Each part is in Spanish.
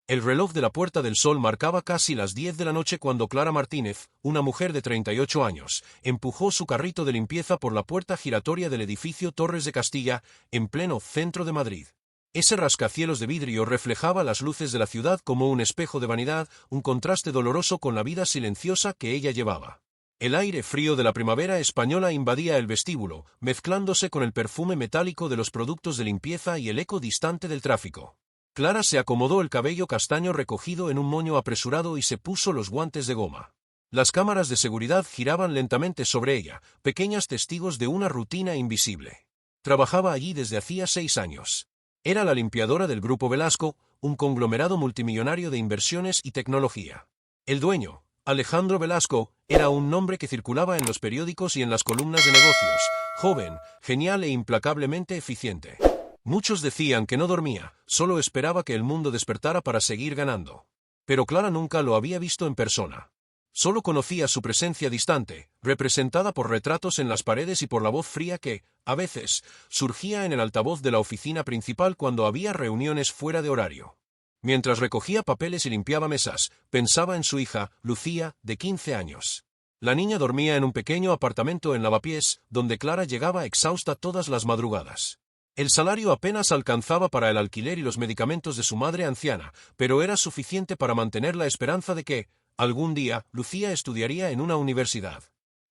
El reloj de la Puerta del Sol marcaba casi las 10 de la noche cuando Clara Martínez, una mujer de 38 años, empujó su carrito de limpieza por la puerta giratoria del edificio Torres de Castilla, en pleno centro de Madrid. Ese rascacielos de vidrio reflejaba las luces de la ciudad como un espejo de vanidad, un contraste doloroso con la vida silenciosa que ella llevaba. El aire frío de la primavera española invadía el vestíbulo, mezclándose con el perfume metálico de los productos de limpieza y el eco distante del tráfico. Clara se acomodó el cabello castaño recogido en un moño apresurado y se puso los guantes de goma. Las cámaras de seguridad giraban lentamente sobre ella, pequeñas testigos de una rutina invisible. Trabajaba allí desde hacía 6 años. Era la limpiadora del Grupo Velasco, un conglomerado multimillonario de inversiones y tecnología. El dueño, Alejandro Velasco, era un nombre que circulaba en los periódicos y en las columnas de negocios, joven, genial e implacablemente eficiente. Muchos decían que no dormía, solo esperaba que el mundo despertara para seguir ganando. Pero Clara nunca lo había visto en persona. Solo conocía su presencia distante, representada por retratos en las paredes y por la voz fría que, a veces, surgía en el altavoz de la oficina principal cuando había reuniones fuera de horario. Mientras recogía papeles y limpiaba mesas, pensaba en su hija, Lucía, de 15 años. La niña dormía en un pequeño apartamento en Lavapiés, donde Clara llegaba exhausta todas las madrugadas. El salario apenas alcanzaba para el alquiler y los medicamentos de su madre anciana, pero era suficiente para mantener la esperanza de que, algún día, Lucía estudiaría en una universidad.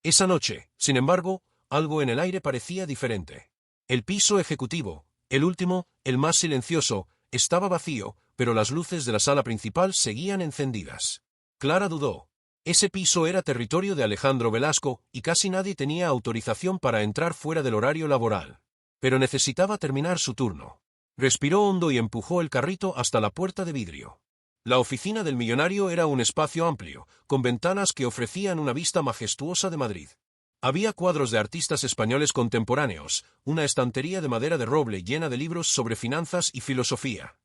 Esa noche, sin embargo, algo en el aire parecía diferente. El piso ejecutivo, el último, el más silencioso, estaba vacío, pero las luces de la sala principal seguían encendidas. Clara dudó. Ese piso era territorio de Alejandro Velasco, y casi nadie tenía autorización para entrar fuera del horario laboral. Pero necesitaba terminar su turno. Respiró hondo y empujó el carrito hasta la puerta de vidrio. La oficina del millonario era un espacio amplio, con ventanas que ofrecían una vista majestuosa de Madrid. Había cuadros de artistas españoles contemporáneos, una estantería de madera de roble llena de libros sobre finanzas y filosofía.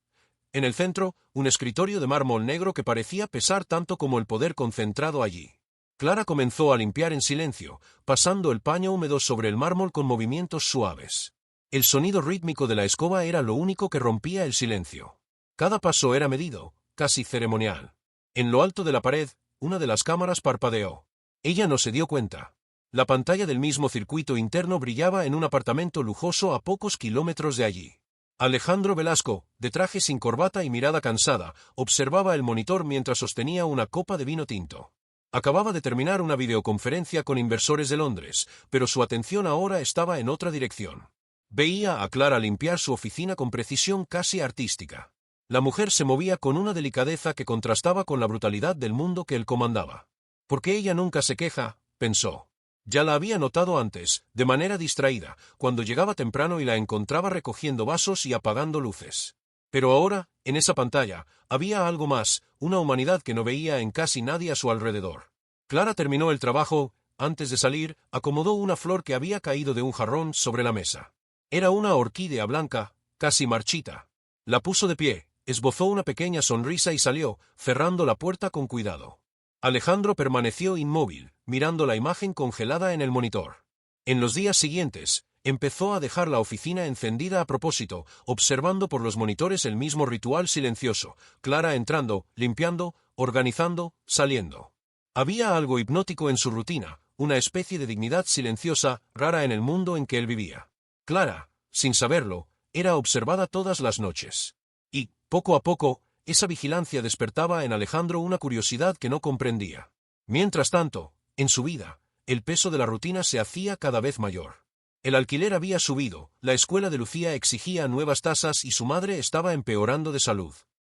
En el centro, un escritorio de mármol negro que parecía pesar tanto como el poder concentrado allí. Clara comenzó a limpiar en silencio, pasando el paño húmedo sobre el mármol con movimientos suaves. El sonido rítmico de la escoba era lo único que rompía el silencio. Cada paso era medido, casi ceremonial. En lo alto de la pared, una de las cámaras parpadeó. Ella no se dio cuenta. La pantalla del mismo circuito interno brillaba en un apartamento lujoso a pocos kilómetros de allí. Alejandro Velasco, de traje sin corbata y mirada cansada, observaba el monitor mientras sostenía una copa de vino tinto. Acababa de terminar una videoconferencia con inversores de Londres, pero su atención ahora estaba en otra dirección. Veía a Clara limpiar su oficina con precisión casi artística. La mujer se movía con una delicadeza que contrastaba con la brutalidad del mundo que él comandaba. «¿Por qué ella nunca se queja?», pensó. Ya la había notado antes, de manera distraída, cuando llegaba temprano y la encontraba recogiendo vasos y apagando luces. Pero ahora, en esa pantalla, había algo más, una humanidad que no veía en casi nadie a su alrededor. Clara terminó el trabajo. Antes de salir, acomodó una flor que había caído de un jarrón sobre la mesa. Era una orquídea blanca, casi marchita. La puso de pie, esbozó una pequeña sonrisa y salió, cerrando la puerta con cuidado. Alejandro permaneció inmóvil, mirando la imagen congelada en el monitor. En los días siguientes, empezó a dejar la oficina encendida a propósito, observando por los monitores el mismo ritual silencioso, Clara entrando, limpiando, organizando, saliendo. Había algo hipnótico en su rutina, una especie de dignidad silenciosa, rara en el mundo en que él vivía. Clara, sin saberlo, era observada todas las noches. Y, poco a poco, esa vigilancia despertaba en Alejandro una curiosidad que no comprendía. Mientras tanto, en su vida, el peso de la rutina se hacía cada vez mayor. El alquiler había subido, la escuela de Lucía exigía nuevas tasas y su madre estaba empeorando de salud.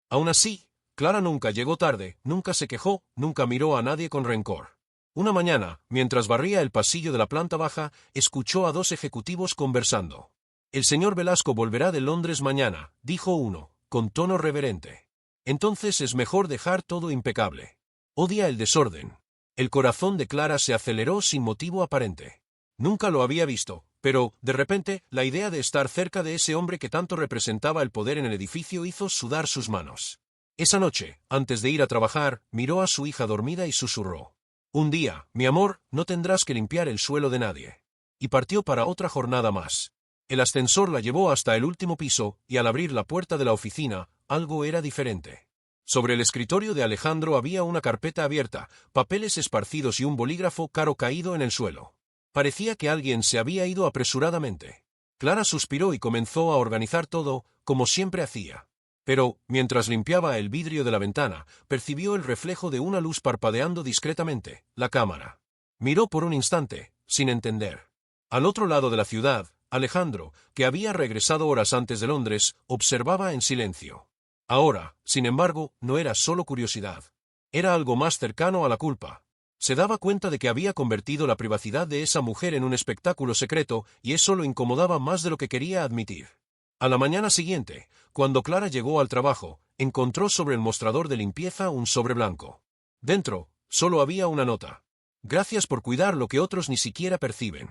Aún así, Clara nunca llegó tarde, nunca se quejó, nunca miró a nadie con rencor. Una mañana, mientras barría el pasillo de la planta baja, escuchó a 2 ejecutivos conversando. «El señor Velasco volverá de Londres mañana», dijo uno, con tono reverente. «Entonces es mejor dejar todo impecable. Odia el desorden». El corazón de Clara se aceleró sin motivo aparente. Nunca lo había visto, pero, de repente, la idea de estar cerca de ese hombre que tanto representaba el poder en el edificio hizo sudar sus manos. Esa noche, antes de ir a trabajar, miró a su hija dormida y susurró: «Un día, mi amor, no tendrás que limpiar el suelo de nadie». Y partió para otra jornada más. El ascensor la llevó hasta el último piso, y al abrir la puerta de la oficina, algo era diferente. Sobre el escritorio de Alejandro había una carpeta abierta, papeles esparcidos y un bolígrafo caro caído en el suelo. Parecía que alguien se había ido apresuradamente. Clara suspiró y comenzó a organizar todo, como siempre hacía. Pero, mientras limpiaba el vidrio de la ventana, percibió el reflejo de una luz parpadeando discretamente, la cámara. Miró por un instante, sin entender. Al otro lado de la ciudad, Alejandro, que había regresado horas antes de Londres, observaba en silencio. Ahora, sin embargo, no era solo curiosidad. Era algo más cercano a la culpa. Se daba cuenta de que había convertido la privacidad de esa mujer en un espectáculo secreto y eso lo incomodaba más de lo que quería admitir. A la mañana siguiente, cuando Clara llegó al trabajo, encontró sobre el mostrador de limpieza un sobre blanco. Dentro, solo había una nota. Gracias por cuidar lo que otros ni siquiera perciben.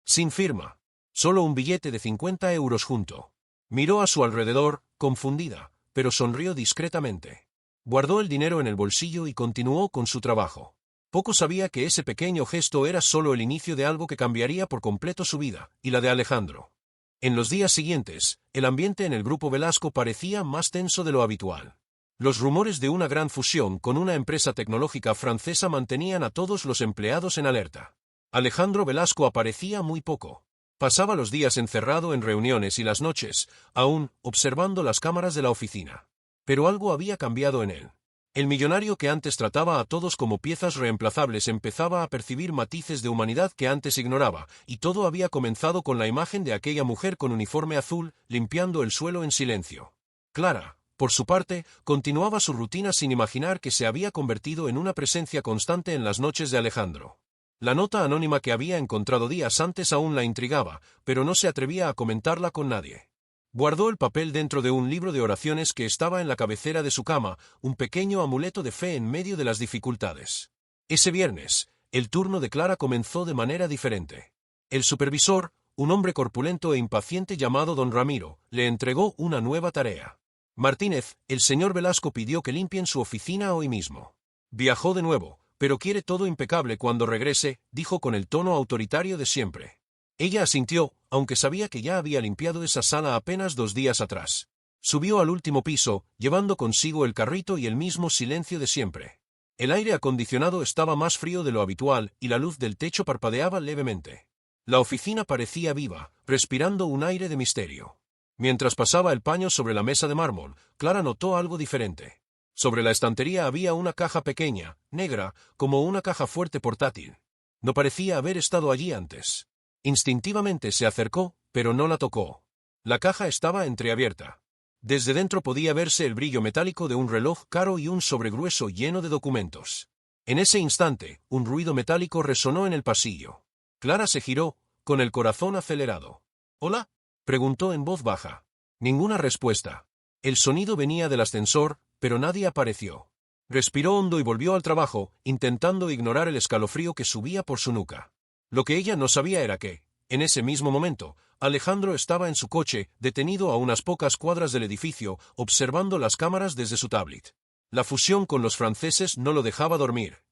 Sin firma. Solo un billete de 50 euros junto. Miró a su alrededor, confundida, pero sonrió discretamente. Guardó el dinero en el bolsillo y continuó con su trabajo. Poco sabía que ese pequeño gesto era solo el inicio de algo que cambiaría por completo su vida, y la de Alejandro. En los días siguientes, el ambiente en el grupo Velasco parecía más tenso de lo habitual. Los rumores de una gran fusión con una empresa tecnológica francesa mantenían a todos los empleados en alerta. Alejandro Velasco aparecía muy poco. Pasaba los días encerrado en reuniones y las noches, aún, observando las cámaras de la oficina. Pero algo había cambiado en él. El millonario que antes trataba a todos como piezas reemplazables empezaba a percibir matices de humanidad que antes ignoraba, y todo había comenzado con la imagen de aquella mujer con uniforme azul, limpiando el suelo en silencio. Clara, por su parte, continuaba su rutina sin imaginar que se había convertido en una presencia constante en las noches de Alejandro. La nota anónima que había encontrado días antes aún la intrigaba, pero no se atrevía a comentarla con nadie. Guardó el papel dentro de un libro de oraciones que estaba en la cabecera de su cama, un pequeño amuleto de fe en medio de las dificultades. Ese viernes, el turno de Clara comenzó de manera diferente. El supervisor, un hombre corpulento e impaciente llamado don Ramiro, le entregó una nueva tarea. Martínez, el señor Velasco pidió que limpien su oficina hoy mismo. Viajó de nuevo, pero quiere todo impecable cuando regrese, dijo con el tono autoritario de siempre. Ella asintió, aunque sabía que ya había limpiado esa sala apenas 2 días atrás. Subió al último piso, llevando consigo el carrito y el mismo silencio de siempre. El aire acondicionado estaba más frío de lo habitual y la luz del techo parpadeaba levemente. La oficina parecía viva, respirando un aire de misterio. Mientras pasaba el paño sobre la mesa de mármol, Clara notó algo diferente. Sobre la estantería había una caja pequeña, negra, como una caja fuerte portátil. No parecía haber estado allí antes. Instintivamente se acercó, pero no la tocó. La caja estaba entreabierta. Desde dentro podía verse el brillo metálico de un reloj caro y un sobregrueso lleno de documentos. En ese instante, un ruido metálico resonó en el pasillo. Clara se giró, con el corazón acelerado. «¿Hola?», preguntó en voz baja. Ninguna respuesta. El sonido venía del ascensor, pero nadie apareció. Respiró hondo y volvió al trabajo, intentando ignorar el escalofrío que subía por su nuca. Lo que ella no sabía era que, en ese mismo momento, Alejandro estaba en su coche, detenido a unas pocas cuadras del edificio, observando las cámaras desde su tablet. La fusión con los franceses no lo dejaba dormir.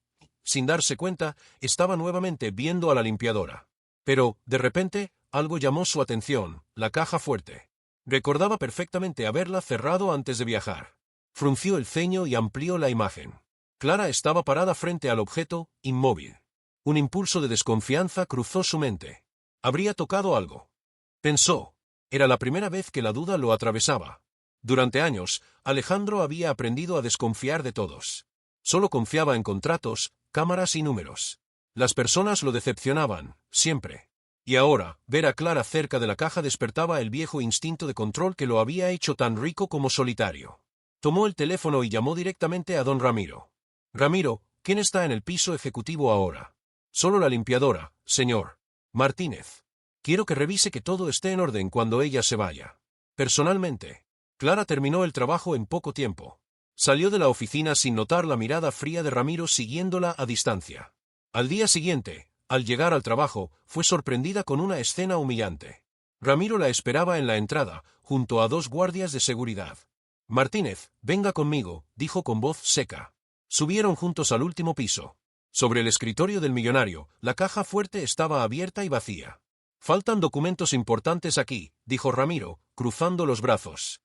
Sin darse cuenta, estaba nuevamente viendo a la limpiadora. Pero, de repente, algo llamó su atención, la caja fuerte. Recordaba perfectamente haberla cerrado antes de viajar. Frunció el ceño y amplió la imagen. Clara estaba parada frente al objeto, inmóvil. Un impulso de desconfianza cruzó su mente. Habría tocado algo. Pensó. Era la primera vez que la duda lo atravesaba. Durante años, Alejandro había aprendido a desconfiar de todos. Solo confiaba en contratos, cámaras y números. Las personas lo decepcionaban, siempre. Y ahora, ver a Clara cerca de la caja despertaba el viejo instinto de control que lo había hecho tan rico como solitario. Tomó el teléfono y llamó directamente a don Ramiro. «Ramiro, ¿quién está en el piso ejecutivo ahora?» «Solo la limpiadora, señor Martínez. Quiero que revise que todo esté en orden cuando ella se vaya. Personalmente». Clara terminó el trabajo en poco tiempo. Salió de la oficina sin notar la mirada fría de Ramiro siguiéndola a distancia. Al día siguiente, al llegar al trabajo, fue sorprendida con una escena humillante. Ramiro la esperaba en la entrada, junto a 2 guardias de seguridad. «Martínez, venga conmigo», dijo con voz seca. Subieron juntos al último piso. Sobre el escritorio del millonario, la caja fuerte estaba abierta y vacía. «Faltan documentos importantes aquí», dijo Ramiro, cruzando los brazos.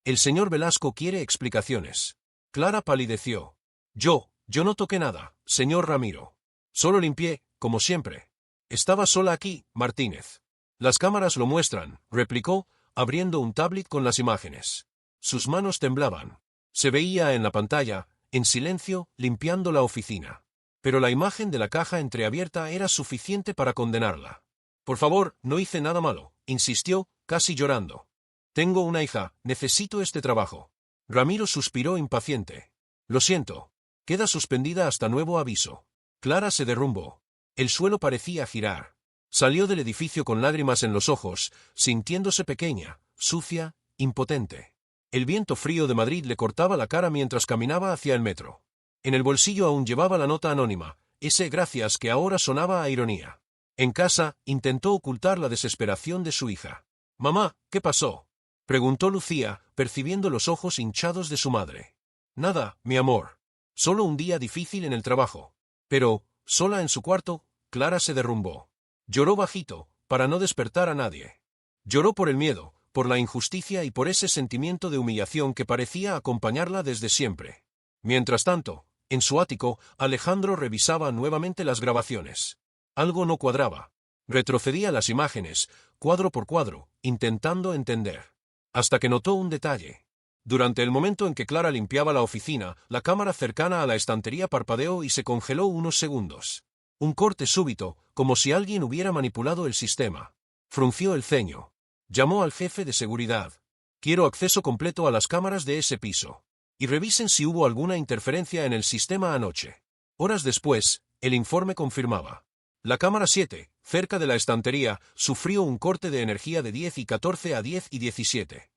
«El señor Velasco quiere explicaciones». Clara palideció. Yo no toqué nada, señor Ramiro. Solo limpié, como siempre. Estaba sola aquí, Martínez. Las cámaras lo muestran, replicó, abriendo un tablet con las imágenes. Sus manos temblaban. Se veía en la pantalla, en silencio, limpiando la oficina. Pero la imagen de la caja entreabierta era suficiente para condenarla. Por favor, no hice nada malo, insistió, casi llorando. Tengo una hija, necesito este trabajo. Ramiro suspiró impaciente. Lo siento. Queda suspendida hasta nuevo aviso. Clara se derrumbó. El suelo parecía girar. Salió del edificio con lágrimas en los ojos, sintiéndose pequeña, sucia, impotente. El viento frío de Madrid le cortaba la cara mientras caminaba hacia el metro. En el bolsillo aún llevaba la nota anónima, ese gracias que ahora sonaba a ironía. En casa, intentó ocultar la desesperación de su hija. «Mamá, ¿qué pasó?», preguntó Lucía, percibiendo los ojos hinchados de su madre. «Nada, mi amor. Solo un día difícil en el trabajo». Pero, sola en su cuarto, Clara se derrumbó. Lloró bajito, para no despertar a nadie. Lloró por el miedo, por la injusticia y por ese sentimiento de humillación que parecía acompañarla desde siempre. Mientras tanto, en su ático, Alejandro revisaba nuevamente las grabaciones. Algo no cuadraba. Retrocedía las imágenes, cuadro por cuadro, intentando entender. Hasta que notó un detalle. Durante el momento en que Clara limpiaba la oficina, la cámara cercana a la estantería parpadeó y se congeló unos segundos. Un corte súbito, como si alguien hubiera manipulado el sistema. Frunció el ceño. Llamó al jefe de seguridad. «Quiero acceso completo a las cámaras de ese piso. Y revisen si hubo alguna interferencia en el sistema anoche». Horas después, el informe confirmaba. La cámara 7, cerca de la estantería, sufrió un corte de energía de 10 y 14 a 10 y 17.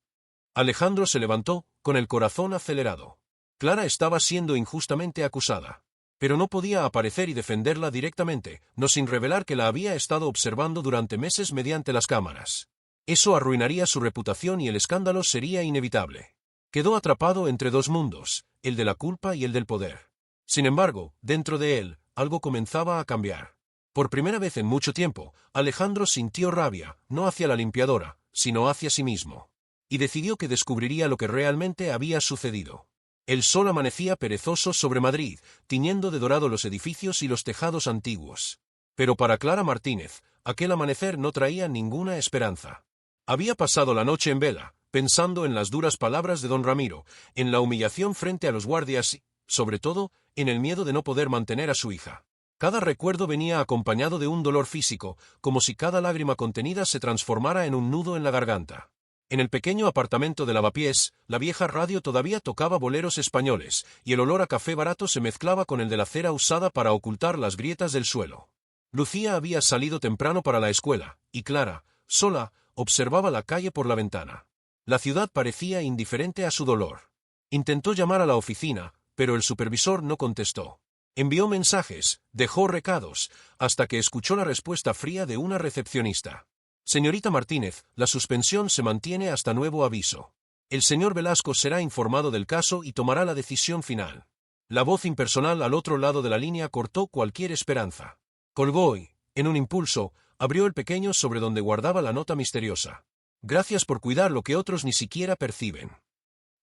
Alejandro se levantó, con el corazón acelerado. Clara estaba siendo injustamente acusada. Pero no podía aparecer y defenderla directamente, no sin revelar que la había estado observando durante meses mediante las cámaras. Eso arruinaría su reputación y el escándalo sería inevitable. Quedó atrapado entre dos mundos, el de la culpa y el del poder. Sin embargo, dentro de él, algo comenzaba a cambiar. Por primera vez en mucho tiempo, Alejandro sintió rabia, no hacia la limpiadora, sino hacia sí mismo. Y decidió que descubriría lo que realmente había sucedido. El sol amanecía perezoso sobre Madrid, tiñendo de dorado los edificios y los tejados antiguos. Pero para Clara Martínez, aquel amanecer no traía ninguna esperanza. Había pasado la noche en vela, pensando en las duras palabras de don Ramiro, en la humillación frente a los guardias y, sobre todo, en el miedo de no poder mantener a su hija. Cada recuerdo venía acompañado de un dolor físico, como si cada lágrima contenida se transformara en un nudo en la garganta. En el pequeño apartamento de Lavapiés, la vieja radio todavía tocaba boleros españoles, y el olor a café barato se mezclaba con el de la cera usada para ocultar las grietas del suelo. Lucía había salido temprano para la escuela, y Clara, sola, observaba la calle por la ventana. La ciudad parecía indiferente a su dolor. Intentó llamar a la oficina, pero el supervisor no contestó. Envió mensajes, dejó recados, hasta que escuchó la respuesta fría de una recepcionista. «Señorita Martínez, la suspensión se mantiene hasta nuevo aviso. El señor Velasco será informado del caso y tomará la decisión final». La voz impersonal al otro lado de la línea cortó cualquier esperanza. Colgó y, en un impulso, abrió el pequeño sobre donde guardaba la nota misteriosa. «Gracias por cuidar lo que otros ni siquiera perciben».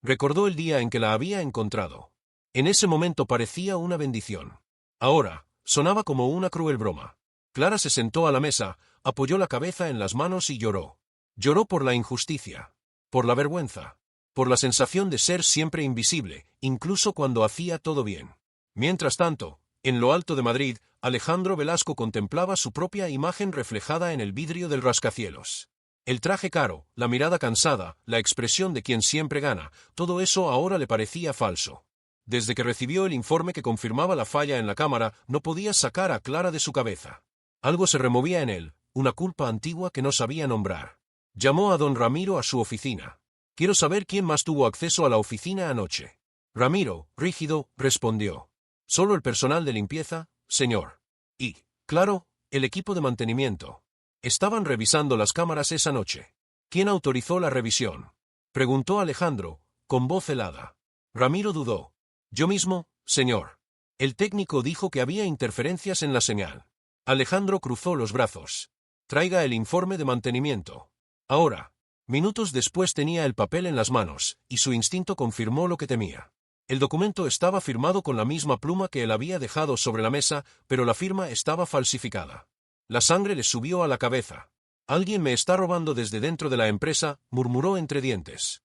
Recordó el día en que la había encontrado. En ese momento parecía una bendición. Ahora, sonaba como una cruel broma. Clara se sentó a la mesa, apoyó la cabeza en las manos y lloró. Lloró por la injusticia, por la vergüenza, por la sensación de ser siempre invisible, incluso cuando hacía todo bien. Mientras tanto, en lo alto de Madrid, Alejandro Velasco contemplaba su propia imagen reflejada en el vidrio del rascacielos. El traje caro, la mirada cansada, la expresión de quien siempre gana, todo eso ahora le parecía falso. Desde que recibió el informe que confirmaba la falla en la cámara, no podía sacar a Clara de su cabeza. Algo se removía en él, una culpa antigua que no sabía nombrar. Llamó a don Ramiro a su oficina. «Quiero saber quién más tuvo acceso a la oficina anoche». Ramiro, rígido, respondió. «Solo el personal de limpieza, señor. Y, claro, el equipo de mantenimiento. Estaban revisando las cámaras esa noche». «¿Quién autorizó la revisión?», preguntó Alejandro, con voz helada. Ramiro dudó. «Yo mismo, señor». El técnico dijo que había interferencias en la señal. Alejandro cruzó los brazos. «Traiga el informe de mantenimiento». Ahora. Minutos después tenía el papel en las manos, y su instinto confirmó lo que temía. El documento estaba firmado con la misma pluma que él había dejado sobre la mesa, pero la firma estaba falsificada. La sangre le subió a la cabeza. «Alguien me está robando desde dentro de la empresa», murmuró entre dientes.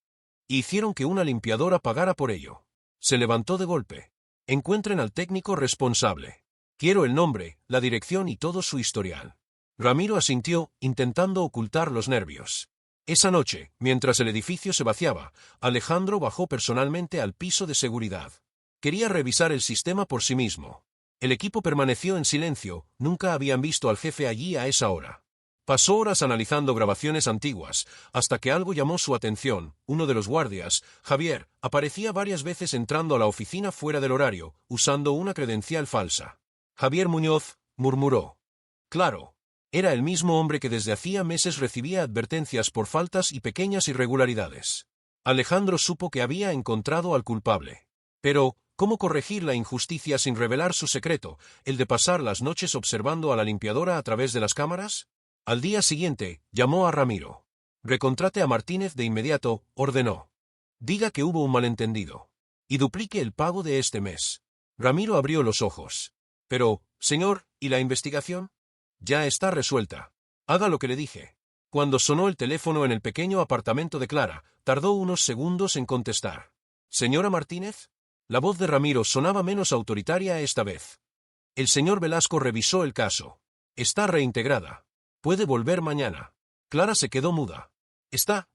Hicieron que una limpiadora pagara por ello. Se levantó de golpe. «Encuentren al técnico responsable. Quiero el nombre, la dirección y todo su historial». Ramiro asintió, intentando ocultar los nervios. Esa noche, mientras el edificio se vaciaba, Alejandro bajó personalmente al piso de seguridad. Quería revisar el sistema por sí mismo. El equipo permaneció en silencio, nunca habían visto al jefe allí a esa hora. Pasó horas analizando grabaciones antiguas, hasta que algo llamó su atención. Uno de los guardias, Javier, aparecía varias veces entrando a la oficina fuera del horario, usando una credencial falsa. «Javier Muñoz», murmuró. Claro. Era el mismo hombre que desde hacía meses recibía advertencias por faltas y pequeñas irregularidades. Alejandro supo que había encontrado al culpable. Pero, ¿cómo corregir la injusticia sin revelar su secreto, el de pasar las noches observando a la limpiadora a través de las cámaras? Al día siguiente, llamó a Ramiro. «Recontrate a Martínez de inmediato», ordenó. «Diga que hubo un malentendido. Y duplique el pago de este mes». Ramiro abrió los ojos. «Pero, señor, ¿y la investigación?» «Ya está resuelta. Haga lo que le dije». Cuando sonó el teléfono en el pequeño apartamento de Clara, tardó unos segundos en contestar. «¿Señora Martínez?» La voz de Ramiro sonaba menos autoritaria esta vez. «El señor Velasco revisó el caso. Está reintegrada. Puede volver mañana». Clara se quedó muda. ¿Está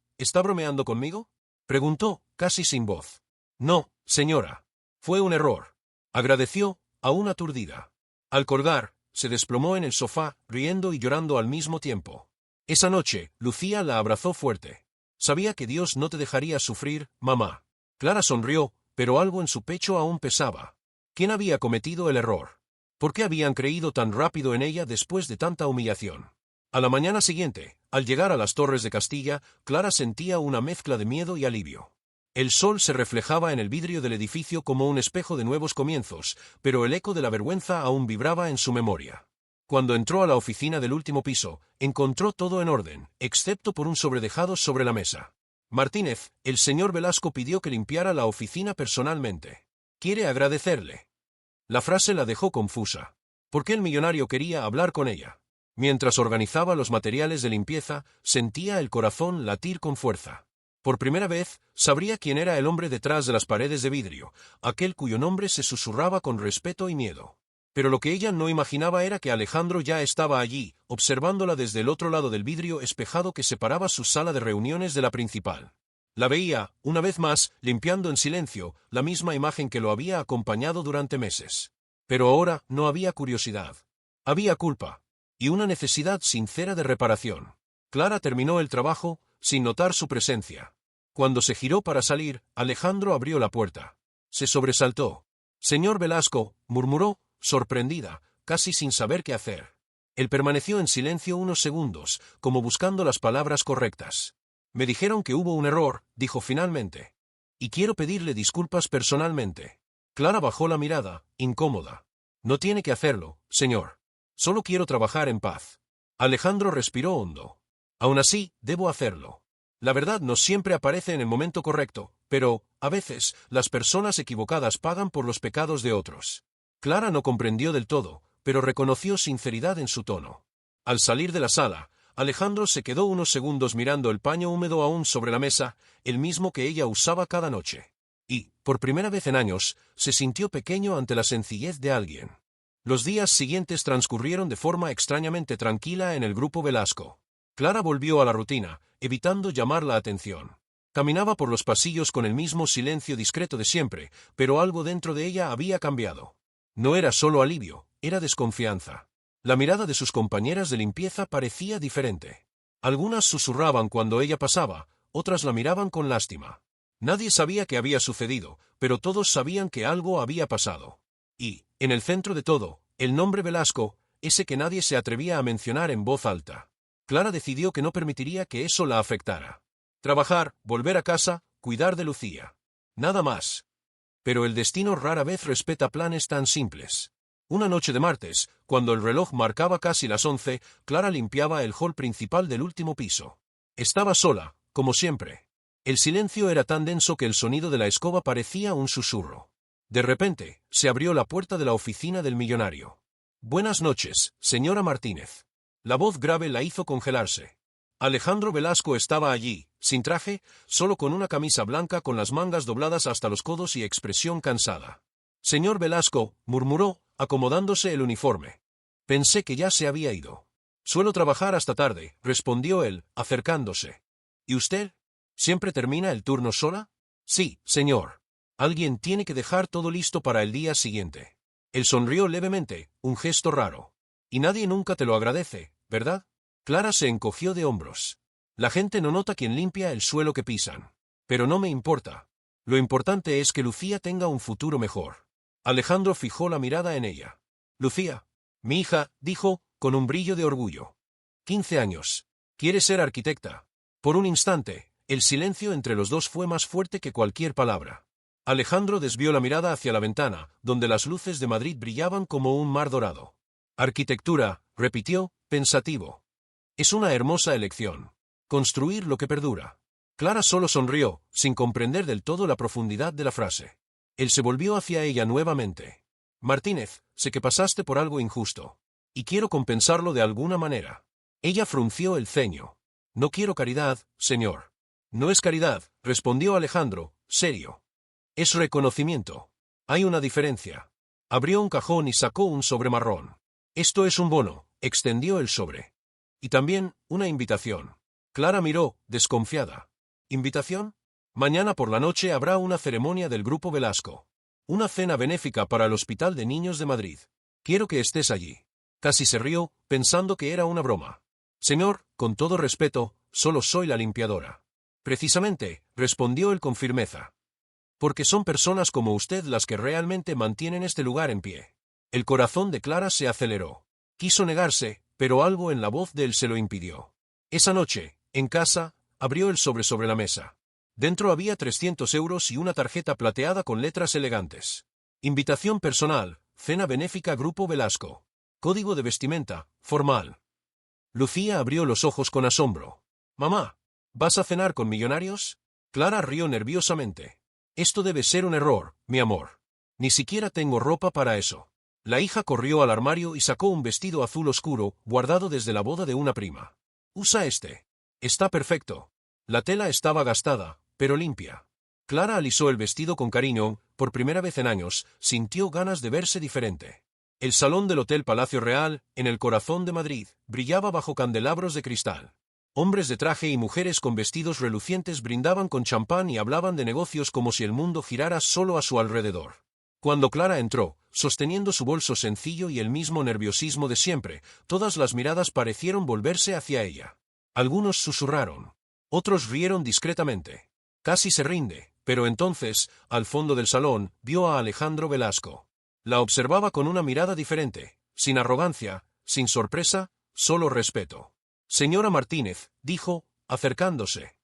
bromeando conmigo?», preguntó, casi sin voz. «No, señora. Fue un error», agradeció, aún aturdida. Al colgar, se desplomó en el sofá, riendo y llorando al mismo tiempo. Esa noche, Lucía la abrazó fuerte. «Sabía que Dios no te dejaría sufrir, mamá». Clara sonrió, pero algo en su pecho aún pesaba. ¿Quién había cometido el error? ¿Por qué habían creído tan rápido en ella después de tanta humillación? A la mañana siguiente, al llegar a las Torres de Castilla, Clara sentía una mezcla de miedo y alivio. El sol se reflejaba en el vidrio del edificio como un espejo de nuevos comienzos, pero el eco de la vergüenza aún vibraba en su memoria. Cuando entró a la oficina del último piso, encontró todo en orden, excepto por un sobredejado sobre la mesa. «Martínez, el señor Velasco pidió que limpiara la oficina personalmente. Quiere agradecerle». La frase la dejó confusa. ¿Por qué el millonario quería hablar con ella? Mientras organizaba los materiales de limpieza, sentía el corazón latir con fuerza. Por primera vez, sabría quién era el hombre detrás de las paredes de vidrio, aquel cuyo nombre se susurraba con respeto y miedo. Pero lo que ella no imaginaba era que Alejandro ya estaba allí, observándola desde el otro lado del vidrio espejado que separaba su sala de reuniones de la principal. La veía, una vez más, limpiando en silencio, la misma imagen que lo había acompañado durante meses. Pero ahora no había curiosidad. Había culpa. Y una necesidad sincera de reparación. Clara terminó el trabajo, sin notar su presencia. Cuando se giró para salir, Alejandro abrió la puerta. Se sobresaltó. «Señor Velasco», murmuró, sorprendida, casi sin saber qué hacer. Él permaneció en silencio unos segundos, como buscando las palabras correctas. «Me dijeron que hubo un error», dijo finalmente. «Y quiero pedirle disculpas personalmente». Clara bajó la mirada, incómoda. «No tiene que hacerlo, señor. Solo quiero trabajar en paz». Alejandro respiró hondo. «Aún así, debo hacerlo. La verdad no siempre aparece en el momento correcto, pero, a veces, las personas equivocadas pagan por los pecados de otros». Clara no comprendió del todo, pero reconoció sinceridad en su tono. Al salir de la sala, Alejandro se quedó unos segundos mirando el paño húmedo aún sobre la mesa, el mismo que ella usaba cada noche. Y, por primera vez en años, se sintió pequeño ante la sencillez de alguien. Los días siguientes transcurrieron de forma extrañamente tranquila en el grupo Velasco. Clara volvió a la rutina, evitando llamar la atención. Caminaba por los pasillos con el mismo silencio discreto de siempre, pero algo dentro de ella había cambiado. No era solo alivio, era desconfianza. La mirada de sus compañeras de limpieza parecía diferente. Algunas susurraban cuando ella pasaba, otras la miraban con lástima. Nadie sabía qué había sucedido, pero todos sabían que algo había pasado. Y, en el centro de todo, el nombre Velasco, ese que nadie se atrevía a mencionar en voz alta. Clara decidió que no permitiría que eso la afectara. Trabajar, volver a casa, cuidar de Lucía. Nada más. Pero el destino rara vez respeta planes tan simples. Una noche de martes, cuando el reloj marcaba casi las 11, Clara limpiaba el hall principal del último piso. Estaba sola, como siempre. El silencio era tan denso que el sonido de la escoba parecía un susurro. De repente, se abrió la puerta de la oficina del millonario. Buenas noches, señora Martínez. La voz grave la hizo congelarse. Alejandro Velasco estaba allí, sin traje, solo con una camisa blanca con las mangas dobladas hasta los codos y expresión cansada. Señor Velasco, murmuró, acomodándose el uniforme. Pensé que ya se había ido. Suelo trabajar hasta tarde, respondió él, acercándose. ¿Y usted? ¿Siempre termina el turno sola? Sí, señor. Alguien tiene que dejar todo listo para el día siguiente. Él sonrió levemente, un gesto raro. Y nadie nunca te lo agradece, ¿verdad? Clara se encogió de hombros. La gente no nota quién limpia el suelo que pisan. Pero no me importa. Lo importante es que Lucía tenga un futuro mejor. Alejandro fijó la mirada en ella. Lucía, mi hija, dijo, con un brillo de orgullo. 15 años. Quiere ser arquitecta. Por un instante, el silencio entre los dos fue más fuerte que cualquier palabra. Alejandro desvió la mirada hacia la ventana, donde las luces de Madrid brillaban como un mar dorado. Arquitectura, repitió, pensativo. Es una hermosa elección. Construir lo que perdura. Clara solo sonrió, sin comprender del todo la profundidad de la frase. Él se volvió hacia ella nuevamente. Martínez, sé que pasaste por algo injusto. Y quiero compensarlo de alguna manera. Ella frunció el ceño. No quiero caridad, señor. No es caridad, respondió Alejandro, serio. Es reconocimiento. Hay una diferencia. Abrió un cajón y sacó un sobre marrón. Esto es un bono, extendió el sobre. Y también, una invitación. Clara miró, desconfiada. ¿Invitación? Mañana por la noche habrá una ceremonia del Grupo Velasco. Una cena benéfica para el Hospital de Niños de Madrid. Quiero que estés allí. Casi se rió, pensando que era una broma. Señor, con todo respeto, solo soy la limpiadora. Precisamente, respondió él con firmeza. Porque son personas como usted las que realmente mantienen este lugar en pie. El corazón de Clara se aceleró. Quiso negarse, pero algo en la voz de él se lo impidió. Esa noche, en casa, abrió el sobre la mesa. Dentro había 300 euros y una tarjeta plateada con letras elegantes. Invitación personal, cena benéfica Grupo Velasco. Código de vestimenta, formal. Lucía abrió los ojos con asombro. Mamá, ¿vas a cenar con millonarios? Clara rió nerviosamente. Esto debe ser un error, mi amor. Ni siquiera tengo ropa para eso. La hija corrió al armario y sacó un vestido azul oscuro, guardado desde la boda de una prima. Usa este. Está perfecto. La tela estaba gastada, pero limpia. Clara alisó el vestido con cariño, por primera vez en años, sintió ganas de verse diferente. El salón del Hotel Palacio Real, en el corazón de Madrid, brillaba bajo candelabros de cristal. Hombres de traje y mujeres con vestidos relucientes brindaban con champán y hablaban de negocios como si el mundo girara solo a su alrededor. Cuando Clara entró, sosteniendo su bolso sencillo y el mismo nerviosismo de siempre, todas las miradas parecieron volverse hacia ella. Algunos susurraron. Otros rieron discretamente. Casi se rinde, pero entonces, al fondo del salón, vio a Alejandro Velasco. La observaba con una mirada diferente, sin arrogancia, sin sorpresa, solo respeto. Señora Martínez, dijo, acercándose.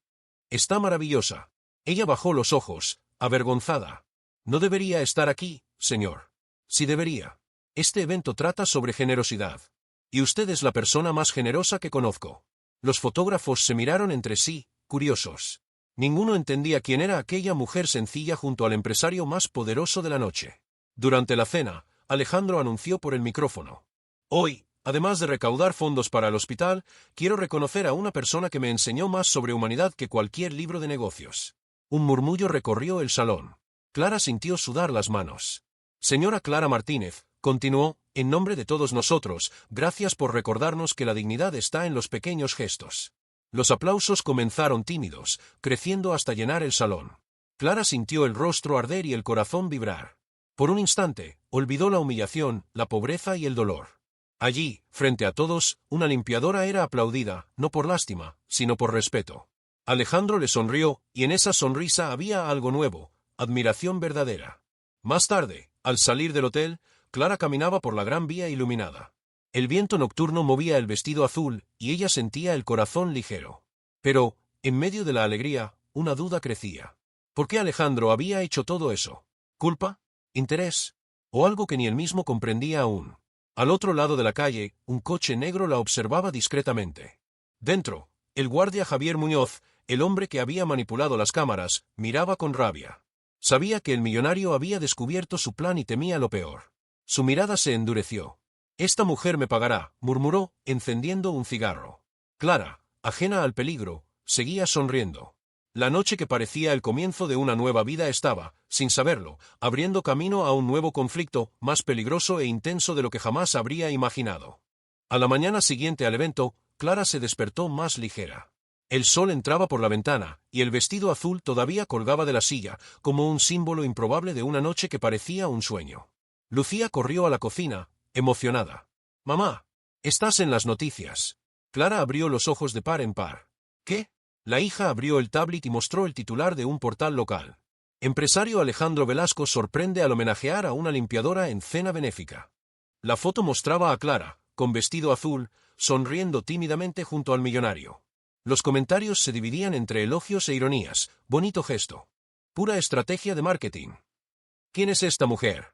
Está maravillosa. Ella bajó los ojos, avergonzada. No debería estar aquí, señor. Sí debería. Este evento trata sobre generosidad. Y usted es la persona más generosa que conozco. Los fotógrafos se miraron entre sí, curiosos. Ninguno entendía quién era aquella mujer sencilla junto al empresario más poderoso de la noche. Durante la cena, Alejandro anunció por el micrófono. Hoy, además de recaudar fondos para el hospital, quiero reconocer a una persona que me enseñó más sobre humanidad que cualquier libro de negocios. Un murmullo recorrió el salón. Clara sintió sudar las manos. Señora Clara Martínez, continuó, en nombre de todos nosotros, gracias por recordarnos que la dignidad está en los pequeños gestos. Los aplausos comenzaron tímidos, creciendo hasta llenar el salón. Clara sintió el rostro arder y el corazón vibrar. Por un instante, olvidó la humillación, la pobreza y el dolor. Allí, frente a todos, una limpiadora era aplaudida, no por lástima, sino por respeto. Alejandro le sonrió, y en esa sonrisa había algo nuevo, admiración verdadera. Más tarde, al salir del hotel, Clara caminaba por la gran vía iluminada. El viento nocturno movía el vestido azul, y ella sentía el corazón ligero. Pero, en medio de la alegría, una duda crecía. ¿Por qué Alejandro había hecho todo eso? ¿Culpa? ¿Interés? ¿O algo que ni él mismo comprendía aún? Al otro lado de la calle, un coche negro la observaba discretamente. Dentro, el guardia Javier Muñoz, el hombre que había manipulado las cámaras, miraba con rabia. Sabía que el millonario había descubierto su plan y temía lo peor. Su mirada se endureció. «Esta mujer me pagará», murmuró, encendiendo un cigarro. Clara, ajena al peligro, seguía sonriendo. La noche que parecía el comienzo de una nueva vida estaba, sin saberlo, abriendo camino a un nuevo conflicto, más peligroso e intenso de lo que jamás habría imaginado. A la mañana siguiente al evento, Clara se despertó más ligera. El sol entraba por la ventana, y el vestido azul todavía colgaba de la silla, como un símbolo improbable de una noche que parecía un sueño. Lucía corrió a la cocina, emocionada. «Mamá, estás en las noticias». Clara abrió los ojos de par en par. «¿Qué?». La hija abrió el tablet y mostró el titular de un portal local. Empresario Alejandro Velasco sorprende al homenajear a una limpiadora en cena benéfica. La foto mostraba a Clara, con vestido azul, sonriendo tímidamente junto al millonario. Los comentarios se dividían entre elogios e ironías. «Bonito gesto. Pura estrategia de marketing». «¿Quién es esta mujer?».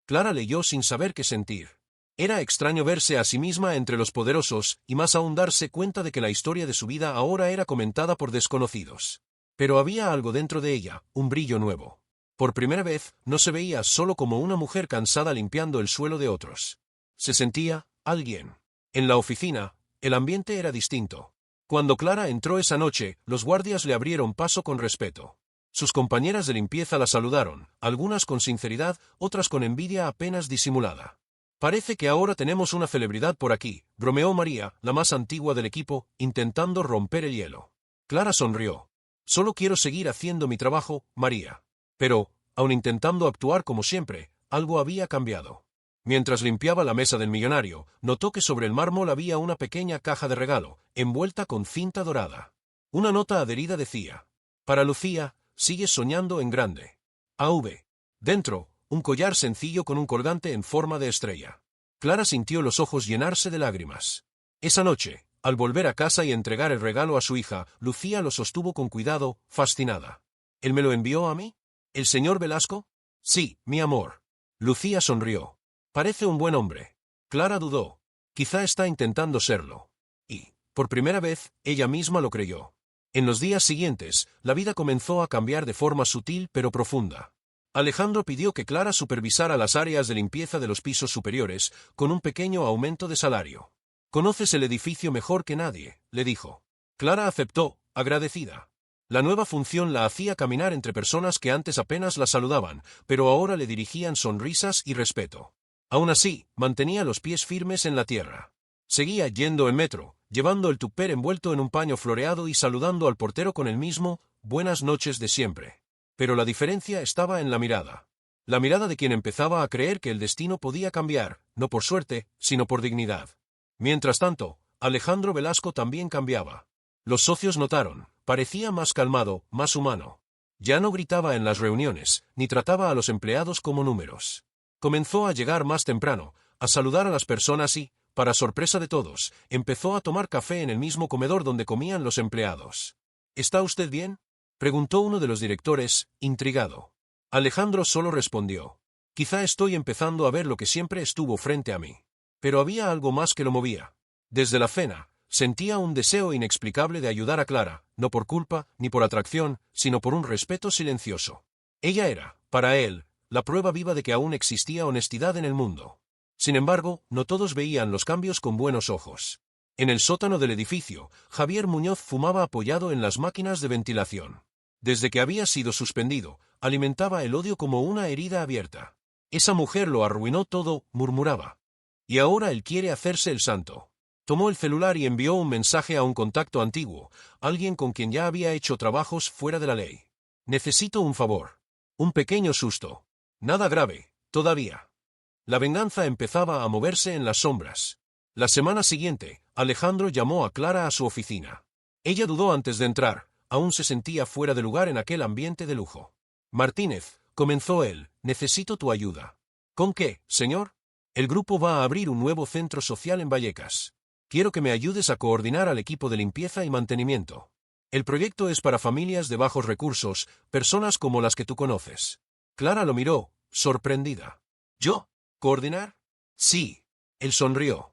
Clara leyó sin saber qué sentir. Era extraño verse a sí misma entre los poderosos, y más aún darse cuenta de que la historia de su vida ahora era comentada por desconocidos. Pero había algo dentro de ella, un brillo nuevo. Por primera vez, no se veía solo como una mujer cansada limpiando el suelo de otros. Se sentía alguien. En la oficina, el ambiente era distinto. Cuando Clara entró esa noche, los guardias le abrieron paso con respeto. Sus compañeras de limpieza la saludaron, algunas con sinceridad, otras con envidia apenas disimulada. «Parece que ahora tenemos una celebridad por aquí», bromeó María, la más antigua del equipo, intentando romper el hielo. Clara sonrió. «Solo quiero seguir haciendo mi trabajo, María». Pero, aun intentando actuar como siempre, algo había cambiado. Mientras limpiaba la mesa del millonario, notó que sobre el mármol había una pequeña caja de regalo, envuelta con cinta dorada. Una nota adherida decía: «Para Lucía, sigues soñando en grande. A.V». Dentro, un collar sencillo con un colgante en forma de estrella. Clara sintió los ojos llenarse de lágrimas. Esa noche, al volver a casa y entregar el regalo a su hija, Lucía lo sostuvo con cuidado, fascinada. «¿Él me lo envió a mí? ¿El señor Velasco?». «Sí, mi amor». Lucía sonrió. «Parece un buen hombre». Clara dudó. Quizá está intentando serlo. Y, por primera vez, ella misma lo creyó. En los días siguientes, la vida comenzó a cambiar de forma sutil pero profunda. Alejandro pidió que Clara supervisara las áreas de limpieza de los pisos superiores, con un pequeño aumento de salario. «Conoces el edificio mejor que nadie», le dijo. Clara aceptó, agradecida. La nueva función la hacía caminar entre personas que antes apenas la saludaban, pero ahora le dirigían sonrisas y respeto. Aún así, mantenía los pies firmes en la tierra. Seguía yendo en metro, llevando el tupper envuelto en un paño floreado y saludando al portero con el mismo «buenas noches» de siempre. Pero la diferencia estaba en la mirada. La mirada de quien empezaba a creer que el destino podía cambiar, no por suerte, sino por dignidad. Mientras tanto, Alejandro Velasco también cambiaba. Los socios notaron, parecía más calmado, más humano. Ya no gritaba en las reuniones, ni trataba a los empleados como números. Comenzó a llegar más temprano, a saludar a las personas y, para sorpresa de todos, empezó a tomar café en el mismo comedor donde comían los empleados. «¿Está usted bien?», preguntó uno de los directores, intrigado. Alejandro solo respondió: «Quizá estoy empezando a ver lo que siempre estuvo frente a mí». Pero había algo más que lo movía. Desde la cena, sentía un deseo inexplicable de ayudar a Clara, no por culpa, ni por atracción, sino por un respeto silencioso. Ella era, para él, la prueba viva de que aún existía honestidad en el mundo. Sin embargo, no todos veían los cambios con buenos ojos. En el sótano del edificio, Javier Muñoz fumaba apoyado en las máquinas de ventilación. Desde que había sido suspendido, alimentaba el odio como una herida abierta. «Esa mujer lo arruinó todo», murmuraba. «Y ahora él quiere hacerse el santo». Tomó el celular y envió un mensaje a un contacto antiguo, alguien con quien ya había hecho trabajos fuera de la ley. «Necesito un favor». Un pequeño susto. Nada grave, todavía. La venganza empezaba a moverse en las sombras. La semana siguiente, Alejandro llamó a Clara a su oficina. Ella dudó antes de entrar, aún se sentía fuera de lugar en aquel ambiente de lujo. «Martínez», comenzó él, «necesito tu ayuda». «¿Con qué, señor?». «El grupo va a abrir un nuevo centro social en Vallecas. Quiero que me ayudes a coordinar al equipo de limpieza y mantenimiento. El proyecto es para familias de bajos recursos, personas como las que tú conoces». Clara lo miró, sorprendida. «¿Yo? ¿Coordinar?». «Sí». Él sonrió.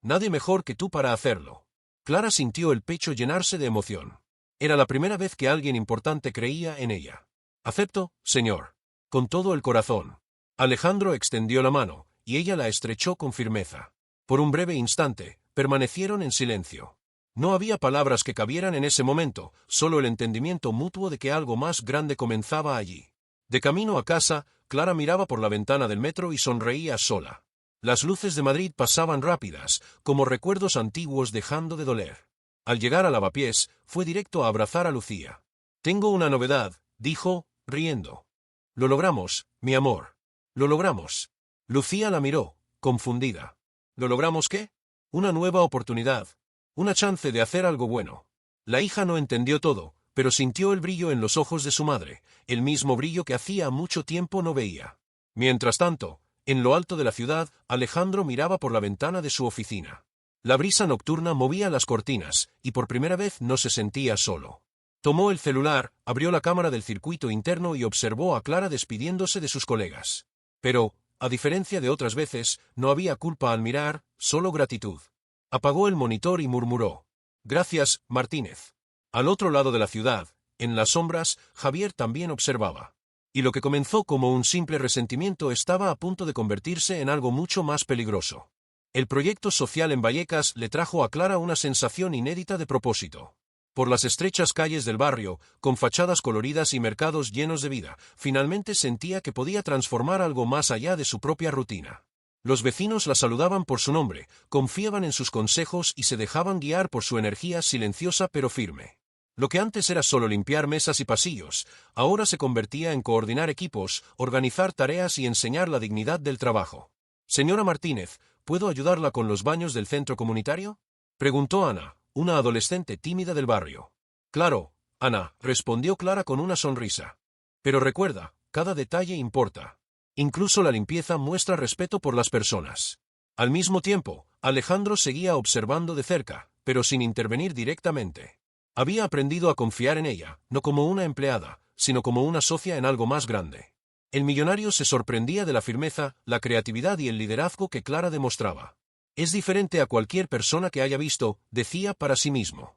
«Nadie mejor que tú para hacerlo». Clara sintió el pecho llenarse de emoción. Era la primera vez que alguien importante creía en ella. Acepto, señor. Con todo el corazón. Alejandro extendió la mano, y ella la estrechó con firmeza. Por un breve instante, permanecieron en silencio. No había palabras que cabieran en ese momento, solo el entendimiento mutuo de que algo más grande comenzaba allí. De camino a casa, Clara miraba por la ventana del metro y sonreía sola. Las luces de Madrid pasaban rápidas, como recuerdos antiguos dejando de doler. Al llegar a Lavapiés, fue directo a abrazar a Lucía. «Tengo una novedad», dijo, riendo. «Lo logramos, mi amor. Lo logramos». Lucía la miró, confundida. «¿Lo logramos qué?» «Una nueva oportunidad. Una chance de hacer algo bueno». La hija no entendió todo, pero sintió el brillo en los ojos de su madre, el mismo brillo que hacía mucho tiempo no veía. Mientras tanto, en lo alto de la ciudad, Alejandro miraba por la ventana de su oficina. La brisa nocturna movía las cortinas, y por primera vez no se sentía solo. Tomó el celular, abrió la cámara del circuito interno y observó a Clara despidiéndose de sus colegas. Pero, a diferencia de otras veces, no había culpa al mirar, solo gratitud. Apagó el monitor y murmuró: «Gracias, Martínez». Al otro lado de la ciudad, en las sombras, Javier también observaba. Y lo que comenzó como un simple resentimiento estaba a punto de convertirse en algo mucho más peligroso. El proyecto social en Vallecas le trajo a Clara una sensación inédita de propósito. Por las estrechas calles del barrio, con fachadas coloridas y mercados llenos de vida, finalmente sentía que podía transformar algo más allá de su propia rutina. Los vecinos la saludaban por su nombre, confiaban en sus consejos y se dejaban guiar por su energía silenciosa pero firme. Lo que antes era solo limpiar mesas y pasillos, ahora se convertía en coordinar equipos, organizar tareas y enseñar la dignidad del trabajo. «Señora Martínez, ¿puedo ayudarla con los baños del centro comunitario?», preguntó Ana, una adolescente tímida del barrio. «Claro, Ana», respondió Clara con una sonrisa. «Pero recuerda, cada detalle importa. Incluso la limpieza muestra respeto por las personas». Al mismo tiempo, Alejandro seguía observando de cerca, pero sin intervenir directamente. Había aprendido a confiar en ella, no como una empleada, sino como una socia en algo más grande. El millonario se sorprendía de la firmeza, la creatividad y el liderazgo que Clara demostraba. «Es diferente a cualquier persona que haya visto», decía para sí mismo.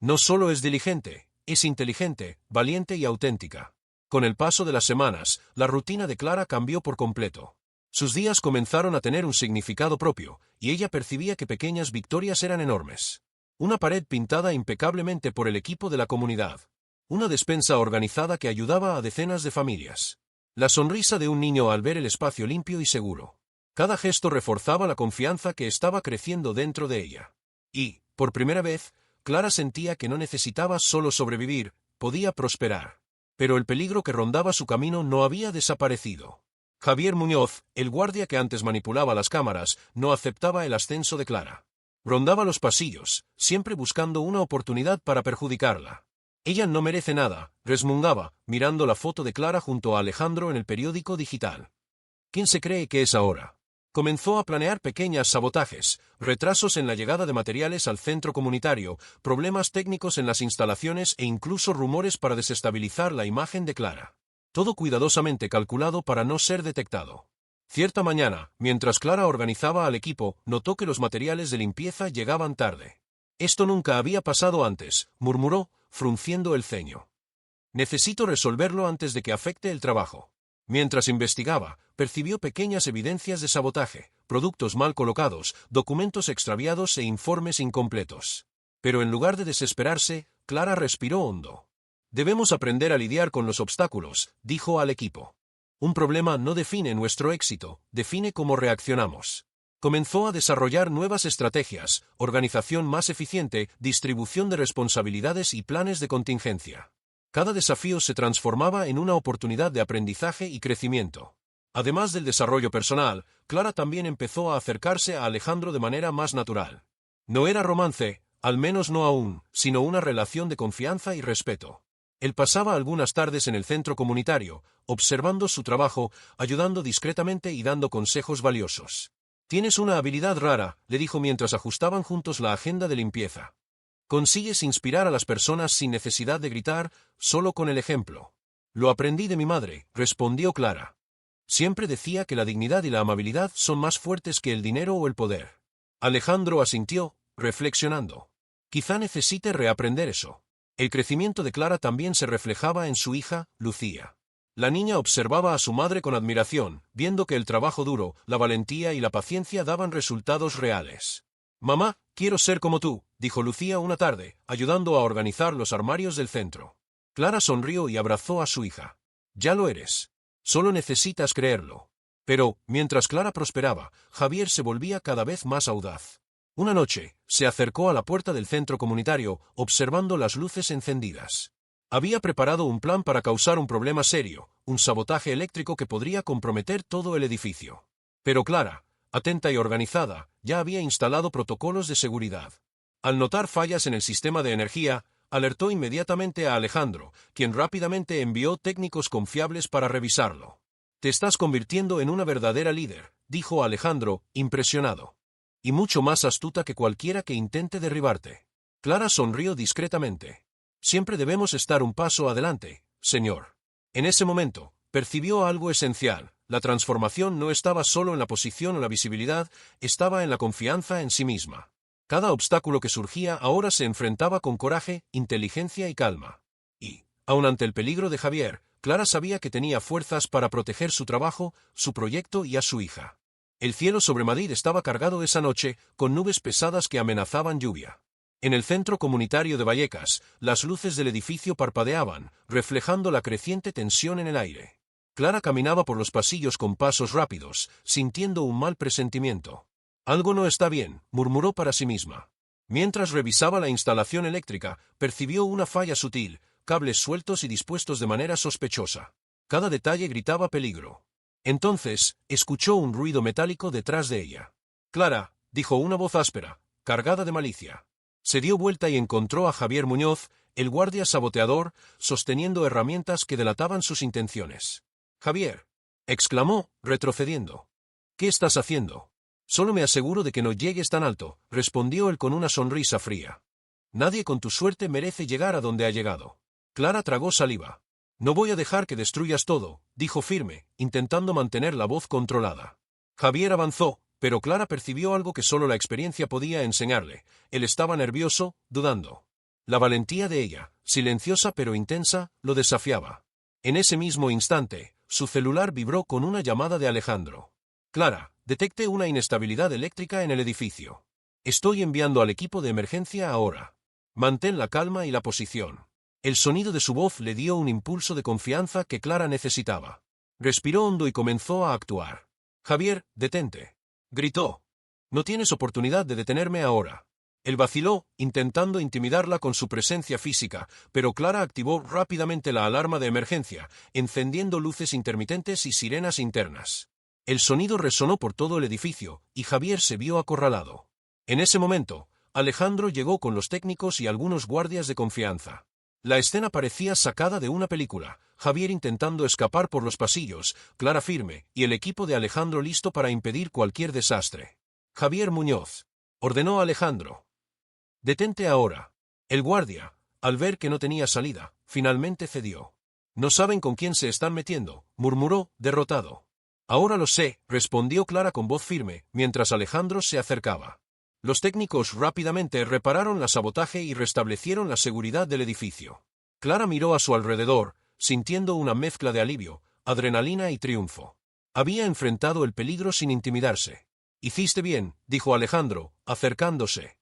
«No solo es diligente, es inteligente, valiente y auténtica». Con el paso de las semanas, la rutina de Clara cambió por completo. Sus días comenzaron a tener un significado propio, y ella percibía que pequeñas victorias eran enormes. Una pared pintada impecablemente por el equipo de la comunidad. Una despensa organizada que ayudaba a decenas de familias. La sonrisa de un niño al ver el espacio limpio y seguro. Cada gesto reforzaba la confianza que estaba creciendo dentro de ella. Y, por primera vez, Clara sentía que no necesitaba solo sobrevivir, podía prosperar. Pero el peligro que rondaba su camino no había desaparecido. Javier Muñoz, el guardia que antes manipulaba las cámaras, no aceptaba el ascenso de Clara. Rondaba los pasillos, siempre buscando una oportunidad para perjudicarla. «Ella no merece nada», resmungaba, mirando la foto de Clara junto a Alejandro en el periódico digital. «¿Quién se cree que es ahora?». Comenzó a planear pequeños sabotajes, retrasos en la llegada de materiales al centro comunitario, problemas técnicos en las instalaciones e incluso rumores para desestabilizar la imagen de Clara. Todo cuidadosamente calculado para no ser detectado. Cierta mañana, mientras Clara organizaba al equipo, notó que los materiales de limpieza llegaban tarde. «Esto nunca había pasado antes», murmuró, frunciendo el ceño. «Necesito resolverlo antes de que afecte el trabajo». Mientras investigaba, percibió pequeñas evidencias de sabotaje, productos mal colocados, documentos extraviados e informes incompletos. Pero en lugar de desesperarse, Clara respiró hondo. «Debemos aprender a lidiar con los obstáculos», dijo al equipo. «Un problema no define nuestro éxito, define cómo reaccionamos». Comenzó a desarrollar nuevas estrategias, organización más eficiente, distribución de responsabilidades y planes de contingencia. Cada desafío se transformaba en una oportunidad de aprendizaje y crecimiento. Además del desarrollo personal, Clara también empezó a acercarse a Alejandro de manera más natural. No era romance, al menos no aún, sino una relación de confianza y respeto. Él pasaba algunas tardes en el centro comunitario, observando su trabajo, ayudando discretamente y dando consejos valiosos. «Tienes una habilidad rara», le dijo mientras ajustaban juntos la agenda de limpieza. «Consigues inspirar a las personas sin necesidad de gritar, solo con el ejemplo». «Lo aprendí de mi madre», respondió Clara. «Siempre decía que la dignidad y la amabilidad son más fuertes que el dinero o el poder». Alejandro asintió, reflexionando. «Quizá necesite reaprender eso». El crecimiento de Clara también se reflejaba en su hija, Lucía. La niña observaba a su madre con admiración, viendo que el trabajo duro, la valentía y la paciencia daban resultados reales. «Mamá, quiero ser como tú», dijo Lucía una tarde, ayudando a organizar los armarios del centro. Clara sonrió y abrazó a su hija. «Ya lo eres. Solo necesitas creerlo». Pero, mientras Clara prosperaba, Javier se volvía cada vez más audaz. Una noche, se acercó a la puerta del centro comunitario, observando las luces encendidas. Había preparado un plan para causar un problema serio, un sabotaje eléctrico que podría comprometer todo el edificio. Pero Clara, atenta y organizada, ya había instalado protocolos de seguridad. Al notar fallas en el sistema de energía, alertó inmediatamente a Alejandro, quien rápidamente envió técnicos confiables para revisarlo. «Te estás convirtiendo en una verdadera líder», dijo Alejandro, impresionado. «Y mucho más astuta que cualquiera que intente derribarte». Clara sonrió discretamente. «Siempre debemos estar un paso adelante, señor». En ese momento, percibió algo esencial. La transformación no estaba solo en la posición o la visibilidad, estaba en la confianza en sí misma. Cada obstáculo que surgía ahora se enfrentaba con coraje, inteligencia y calma. Y, aun ante el peligro de Javier, Clara sabía que tenía fuerzas para proteger su trabajo, su proyecto y a su hija. El cielo sobre Madrid estaba cargado esa noche, con nubes pesadas que amenazaban lluvia. En el centro comunitario de Vallecas, las luces del edificio parpadeaban, reflejando la creciente tensión en el aire. Clara caminaba por los pasillos con pasos rápidos, sintiendo un mal presentimiento. «Algo no está bien», murmuró para sí misma. Mientras revisaba la instalación eléctrica, percibió una falla sutil, cables sueltos y dispuestos de manera sospechosa. Cada detalle gritaba peligro. Entonces, escuchó un ruido metálico detrás de ella. «Clara», dijo una voz áspera, cargada de malicia. Se dio vuelta y encontró a Javier Muñoz, el guardia saboteador, sosteniendo herramientas que delataban sus intenciones. «Javier», exclamó, retrocediendo. «¿Qué estás haciendo?» «Solo me aseguro de que no llegues tan alto», respondió él con una sonrisa fría. «Nadie con tu suerte merece llegar a donde ha llegado». Clara tragó saliva. «No voy a dejar que destruyas todo», dijo firme, intentando mantener la voz controlada. Javier avanzó, pero Clara percibió algo que solo la experiencia podía enseñarle. Él estaba nervioso, dudando. La valentía de ella, silenciosa pero intensa, lo desafiaba. En ese mismo instante, su celular vibró con una llamada de Alejandro. «Clara, detecte una inestabilidad eléctrica en el edificio. Estoy enviando al equipo de emergencia ahora. Mantén la calma y la posición». El sonido de su voz le dio un impulso de confianza que Clara necesitaba. Respiró hondo y comenzó a actuar. «Javier, detente», gritó. «No tienes oportunidad de detenerme ahora». Él vaciló, intentando intimidarla con su presencia física, pero Clara activó rápidamente la alarma de emergencia, encendiendo luces intermitentes y sirenas internas. El sonido resonó por todo el edificio, y Javier se vio acorralado. En ese momento, Alejandro llegó con los técnicos y algunos guardias de confianza. La escena parecía sacada de una película, Javier intentando escapar por los pasillos, Clara firme, y el equipo de Alejandro listo para impedir cualquier desastre. «Javier Muñoz», ordenó Alejandro. «Detente ahora». El guardia, al ver que no tenía salida, finalmente cedió. «No saben con quién se están metiendo», murmuró, derrotado. «Ahora lo sé», respondió Clara con voz firme, mientras Alejandro se acercaba. Los técnicos rápidamente repararon el sabotaje y restablecieron la seguridad del edificio. Clara miró a su alrededor, sintiendo una mezcla de alivio, adrenalina y triunfo. Había enfrentado el peligro sin intimidarse. «Hiciste bien», dijo Alejandro, acercándose.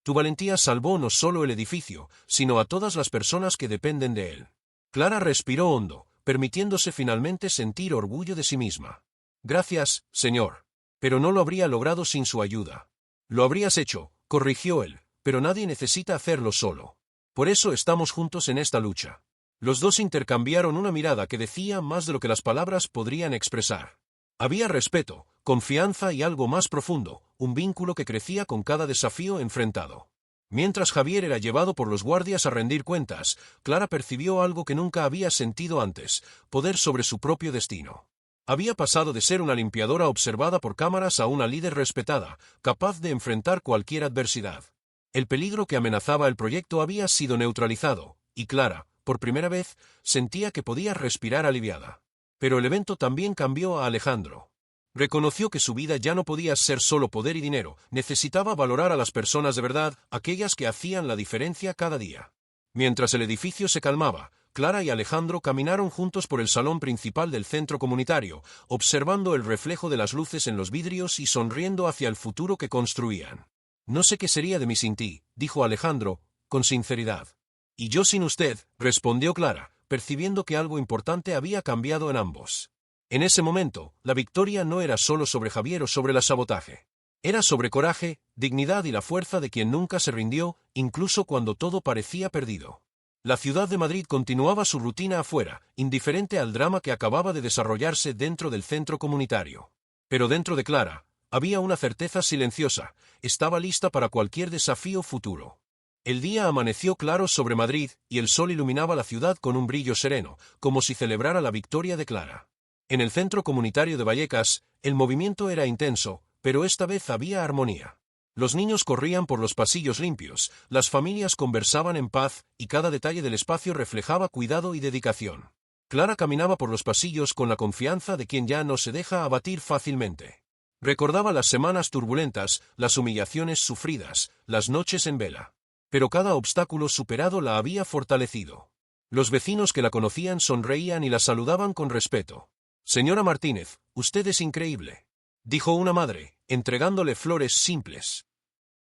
«Tu valentía salvó no solo el edificio, sino a todas las personas que dependen de él». Clara respiró hondo, permitiéndose finalmente sentir orgullo de sí misma. «Gracias, señor. Pero no lo habría logrado sin su ayuda». «Lo habrías hecho», corrigió él, «pero nadie necesita hacerlo solo. Por eso estamos juntos en esta lucha». Los dos intercambiaron una mirada que decía más de lo que las palabras podrían expresar. Había respeto, confianza y algo más profundo, un vínculo que crecía con cada desafío enfrentado. Mientras Javier era llevado por los guardias a rendir cuentas, Clara percibió algo que nunca había sentido antes, poder sobre su propio destino. Había pasado de ser una limpiadora observada por cámaras a una líder respetada, capaz de enfrentar cualquier adversidad. El peligro que amenazaba el proyecto había sido neutralizado, y Clara, por primera vez, sentía que podía respirar aliviada. Pero el evento también cambió a Alejandro. Reconoció que su vida ya no podía ser solo poder y dinero, necesitaba valorar a las personas de verdad, aquellas que hacían la diferencia cada día. Mientras el edificio se calmaba, Clara y Alejandro caminaron juntos por el salón principal del centro comunitario, observando el reflejo de las luces en los vidrios y sonriendo hacia el futuro que construían. «No sé qué sería de mí sin ti», dijo Alejandro, con sinceridad. «Y yo sin usted», respondió Clara, percibiendo que algo importante había cambiado en ambos. En ese momento, la victoria no era solo sobre Javier o sobre el sabotaje. Era sobre coraje, dignidad y la fuerza de quien nunca se rindió, incluso cuando todo parecía perdido. La ciudad de Madrid continuaba su rutina afuera, indiferente al drama que acababa de desarrollarse dentro del centro comunitario. Pero dentro de Clara, había una certeza silenciosa: estaba lista para cualquier desafío futuro. El día amaneció claro sobre Madrid, y el sol iluminaba la ciudad con un brillo sereno, como si celebrara la victoria de Clara. En el centro comunitario de Vallecas, el movimiento era intenso, pero esta vez había armonía. Los niños corrían por los pasillos limpios, las familias conversaban en paz, y cada detalle del espacio reflejaba cuidado y dedicación. Clara caminaba por los pasillos con la confianza de quien ya no se deja abatir fácilmente. Recordaba las semanas turbulentas, las humillaciones sufridas, las noches en vela. Pero cada obstáculo superado la había fortalecido. Los vecinos que la conocían sonreían y la saludaban con respeto. «Señora Martínez, usted es increíble», dijo una madre, entregándole flores simples.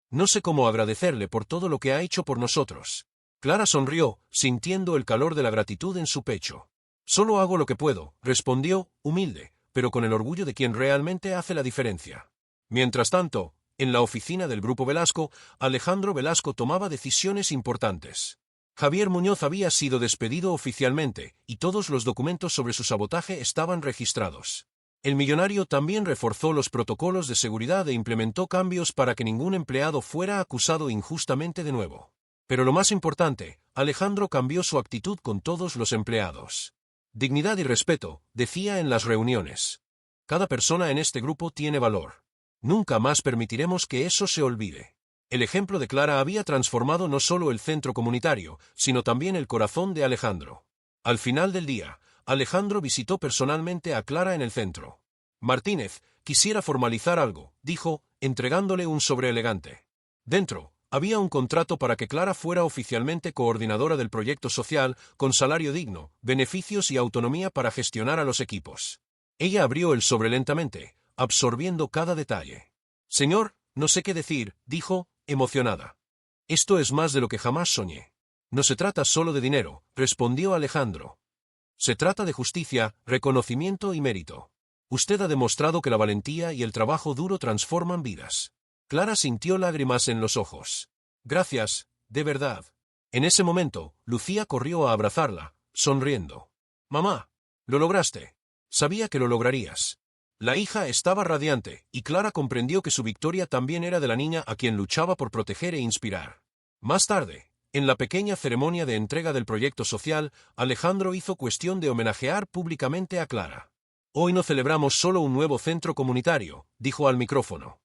«No sé cómo agradecerle por todo lo que ha hecho por nosotros». Clara sonrió, sintiendo el calor de la gratitud en su pecho. «Solo hago lo que puedo», respondió, humilde, pero con el orgullo de quien realmente hace la diferencia. Mientras tanto, en la oficina del Grupo Velasco, Alejandro Velasco tomaba decisiones importantes. Javier Muñoz había sido despedido oficialmente, y todos los documentos sobre su sabotaje estaban registrados. El millonario también reforzó los protocolos de seguridad e implementó cambios para que ningún empleado fuera acusado injustamente de nuevo. Pero lo más importante, Alejandro cambió su actitud con todos los empleados. «Dignidad y respeto», decía en las reuniones. «Cada persona en este grupo tiene valor. Nunca más permitiremos que eso se olvide». El ejemplo de Clara había transformado no solo el centro comunitario, sino también el corazón de Alejandro. Al final del día, Alejandro visitó personalmente a Clara en el centro. «Martínez, quisiera formalizar algo», dijo, entregándole un sobre elegante. Dentro, había un contrato para que Clara fuera oficialmente coordinadora del proyecto social, con salario digno, beneficios y autonomía para gestionar a los equipos. Ella abrió el sobre lentamente, absorbiendo cada detalle. «Señor, no sé qué decir», dijo, emocionada. «Esto es más de lo que jamás soñé». «No se trata solo de dinero», respondió Alejandro. «Se trata de justicia, reconocimiento y mérito. Usted ha demostrado que la valentía y el trabajo duro transforman vidas». Clara sintió lágrimas en los ojos. «Gracias, de verdad». En ese momento, Lucía corrió a abrazarla, sonriendo. «Mamá, lo lograste. Sabía que lo lograrías». La hija estaba radiante, y Clara comprendió que su victoria también era de la niña a quien luchaba por proteger e inspirar. Más tarde, en la pequeña ceremonia de entrega del proyecto social, Alejandro hizo cuestión de homenajear públicamente a Clara. «Hoy no celebramos solo un nuevo centro comunitario», dijo al micrófono.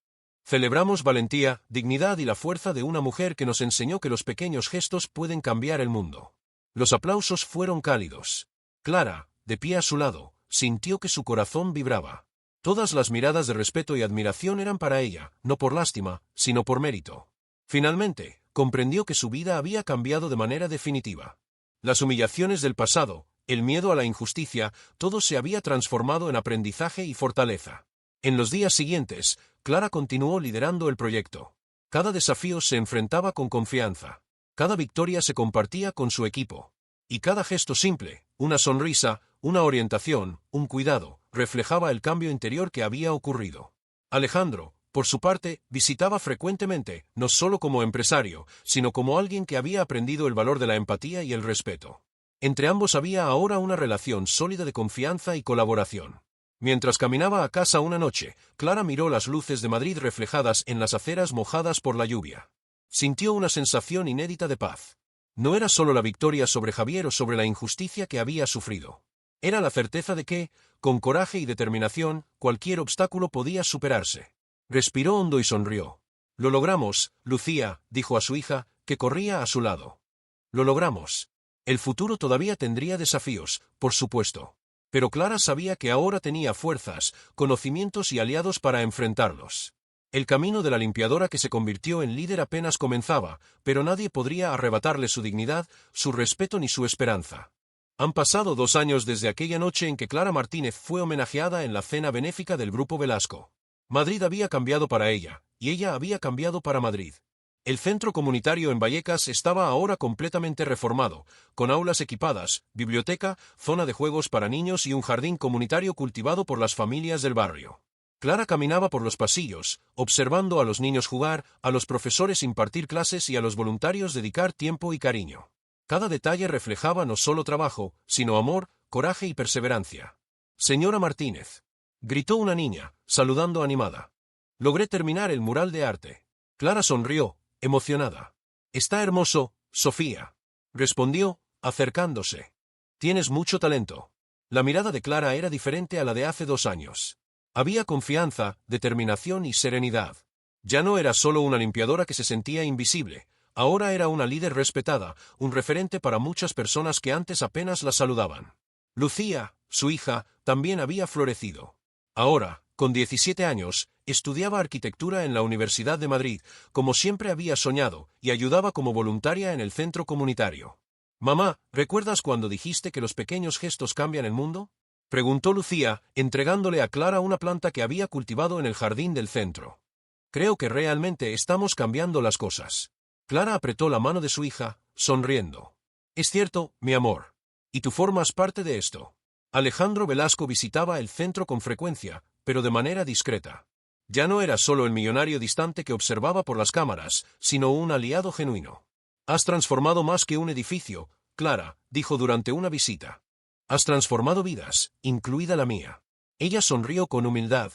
«Celebramos valentía, dignidad y la fuerza de una mujer que nos enseñó que los pequeños gestos pueden cambiar el mundo». Los aplausos fueron cálidos. Clara, de pie a su lado, sintió que su corazón vibraba. Todas las miradas de respeto y admiración eran para ella, no por lástima, sino por mérito. Finalmente, comprendió que su vida había cambiado de manera definitiva. Las humillaciones del pasado, el miedo a la injusticia, todo se había transformado en aprendizaje y fortaleza. En los días siguientes, Clara continuó liderando el proyecto. Cada desafío se enfrentaba con confianza. Cada victoria se compartía con su equipo. Y cada gesto simple, una sonrisa, una orientación, un cuidado, reflejaba el cambio interior que había ocurrido. Alejandro, por su parte, visitaba frecuentemente, no solo como empresario, sino como alguien que había aprendido el valor de la empatía y el respeto. Entre ambos había ahora una relación sólida de confianza y colaboración. Mientras caminaba a casa una noche, Clara miró las luces de Madrid reflejadas en las aceras mojadas por la lluvia. Sintió una sensación inédita de paz. No era solo la victoria sobre Javier o sobre la injusticia que había sufrido. Era la certeza de que, con coraje y determinación, cualquier obstáculo podía superarse. Respiró hondo y sonrió. «Lo logramos, Lucía», dijo a su hija, que corría a su lado. «Lo logramos». El futuro todavía tendría desafíos, por supuesto. Pero Clara sabía que ahora tenía fuerzas, conocimientos y aliados para enfrentarlos. El camino de la limpiadora que se convirtió en líder apenas comenzaba, pero nadie podría arrebatarle su dignidad, su respeto ni su esperanza. Han pasado 2 años desde aquella noche en que Clara Martínez fue homenajeada en la cena benéfica del Grupo Velasco. Madrid había cambiado para ella, y ella había cambiado para Madrid. El centro comunitario en Vallecas estaba ahora completamente reformado, con aulas equipadas, biblioteca, zona de juegos para niños y un jardín comunitario cultivado por las familias del barrio. Clara caminaba por los pasillos, observando a los niños jugar, a los profesores impartir clases y a los voluntarios dedicar tiempo y cariño. Cada detalle reflejaba no solo trabajo, sino amor, coraje y perseverancia. «Señora Martínez», gritó una niña, saludando animada. «Logré terminar el mural de arte». Clara sonrió, emocionada. «Está hermoso, Sofía», respondió, acercándose. «Tienes mucho talento». La mirada de Clara era diferente a la de hace 2 años. Había confianza, determinación y serenidad. Ya no era solo una limpiadora que se sentía invisible, ahora era una líder respetada, un referente para muchas personas que antes apenas la saludaban. Lucía, su hija, también había florecido. Ahora, con 17 años, estudiaba arquitectura en la Universidad de Madrid, como siempre había soñado, y ayudaba como voluntaria en el centro comunitario. «Mamá, ¿recuerdas cuando dijiste que los pequeños gestos cambian el mundo?», preguntó Lucía, entregándole a Clara una planta que había cultivado en el jardín del centro. «Creo que realmente estamos cambiando las cosas». Clara apretó la mano de su hija, sonriendo. «Es cierto, mi amor. Y tú formas parte de esto». Alejandro Velasco visitaba el centro con frecuencia, pero de manera discreta. Ya no era solo el millonario distante que observaba por las cámaras, sino un aliado genuino. «Has transformado más que un edificio, Clara», dijo durante una visita. «Has transformado vidas, incluida la mía». Ella sonrió con humildad.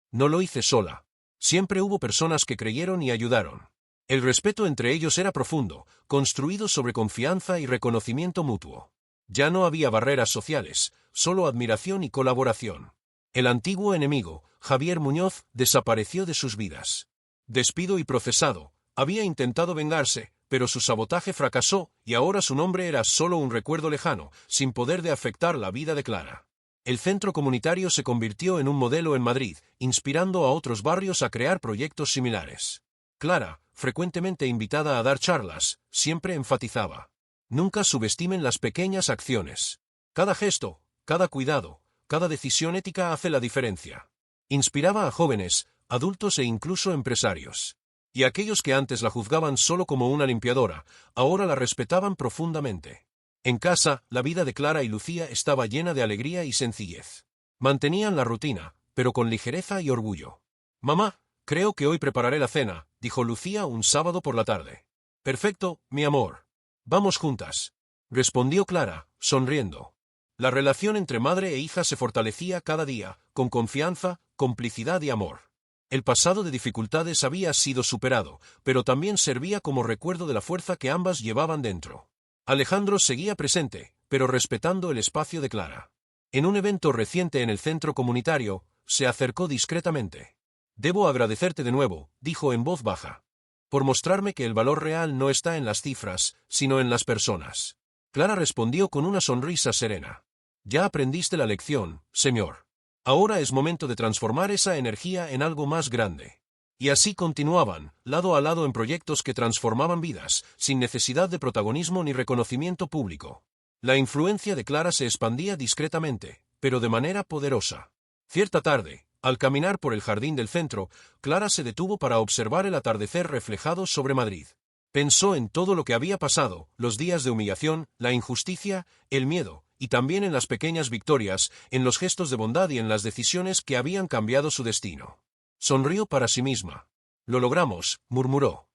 «No lo hice sola. Siempre hubo personas que creyeron y ayudaron». El respeto entre ellos era profundo, construido sobre confianza y reconocimiento mutuo. Ya no había barreras sociales, solo admiración y colaboración. El antiguo enemigo, Javier Muñoz, desapareció de sus vidas. Despido y procesado, había intentado vengarse, pero su sabotaje fracasó y ahora su nombre era solo un recuerdo lejano, sin poder de afectar la vida de Clara. El centro comunitario se convirtió en un modelo en Madrid, inspirando a otros barrios a crear proyectos similares. Clara, frecuentemente invitada a dar charlas, siempre enfatizaba: «Nunca subestimen las pequeñas acciones. Cada gesto, cada cuidado, cada decisión ética hace la diferencia». Inspiraba a jóvenes, adultos e incluso empresarios. Y aquellos que antes la juzgaban solo como una limpiadora, ahora la respetaban profundamente. En casa, la vida de Clara y Lucía estaba llena de alegría y sencillez. Mantenían la rutina, pero con ligereza y orgullo. «Mamá, creo que hoy prepararé la cena», dijo Lucía un sábado por la tarde. «Perfecto, mi amor. Vamos juntas», respondió Clara, sonriendo. La relación entre madre e hija se fortalecía cada día, con confianza, complicidad y amor. El pasado de dificultades había sido superado, pero también servía como recuerdo de la fuerza que ambas llevaban dentro. Alejandro seguía presente, pero respetando el espacio de Clara. En un evento reciente en el centro comunitario, se acercó discretamente. «Debo agradecerte de nuevo», dijo en voz baja, «por mostrarme que el valor real no está en las cifras, sino en las personas». Clara respondió con una sonrisa serena. «Ya aprendiste la lección, señor. Ahora es momento de transformar esa energía en algo más grande». Y así continuaban, lado a lado en proyectos que transformaban vidas, sin necesidad de protagonismo ni reconocimiento público. La influencia de Clara se expandía discretamente, pero de manera poderosa. Cierta tarde, al caminar por el jardín del centro, Clara se detuvo para observar el atardecer reflejado sobre Madrid. Pensó en todo lo que había pasado, los días de humillación, la injusticia, el miedo, y también en las pequeñas victorias, en los gestos de bondad y en las decisiones que habían cambiado su destino. Sonrió para sí misma. «Lo logramos», murmuró.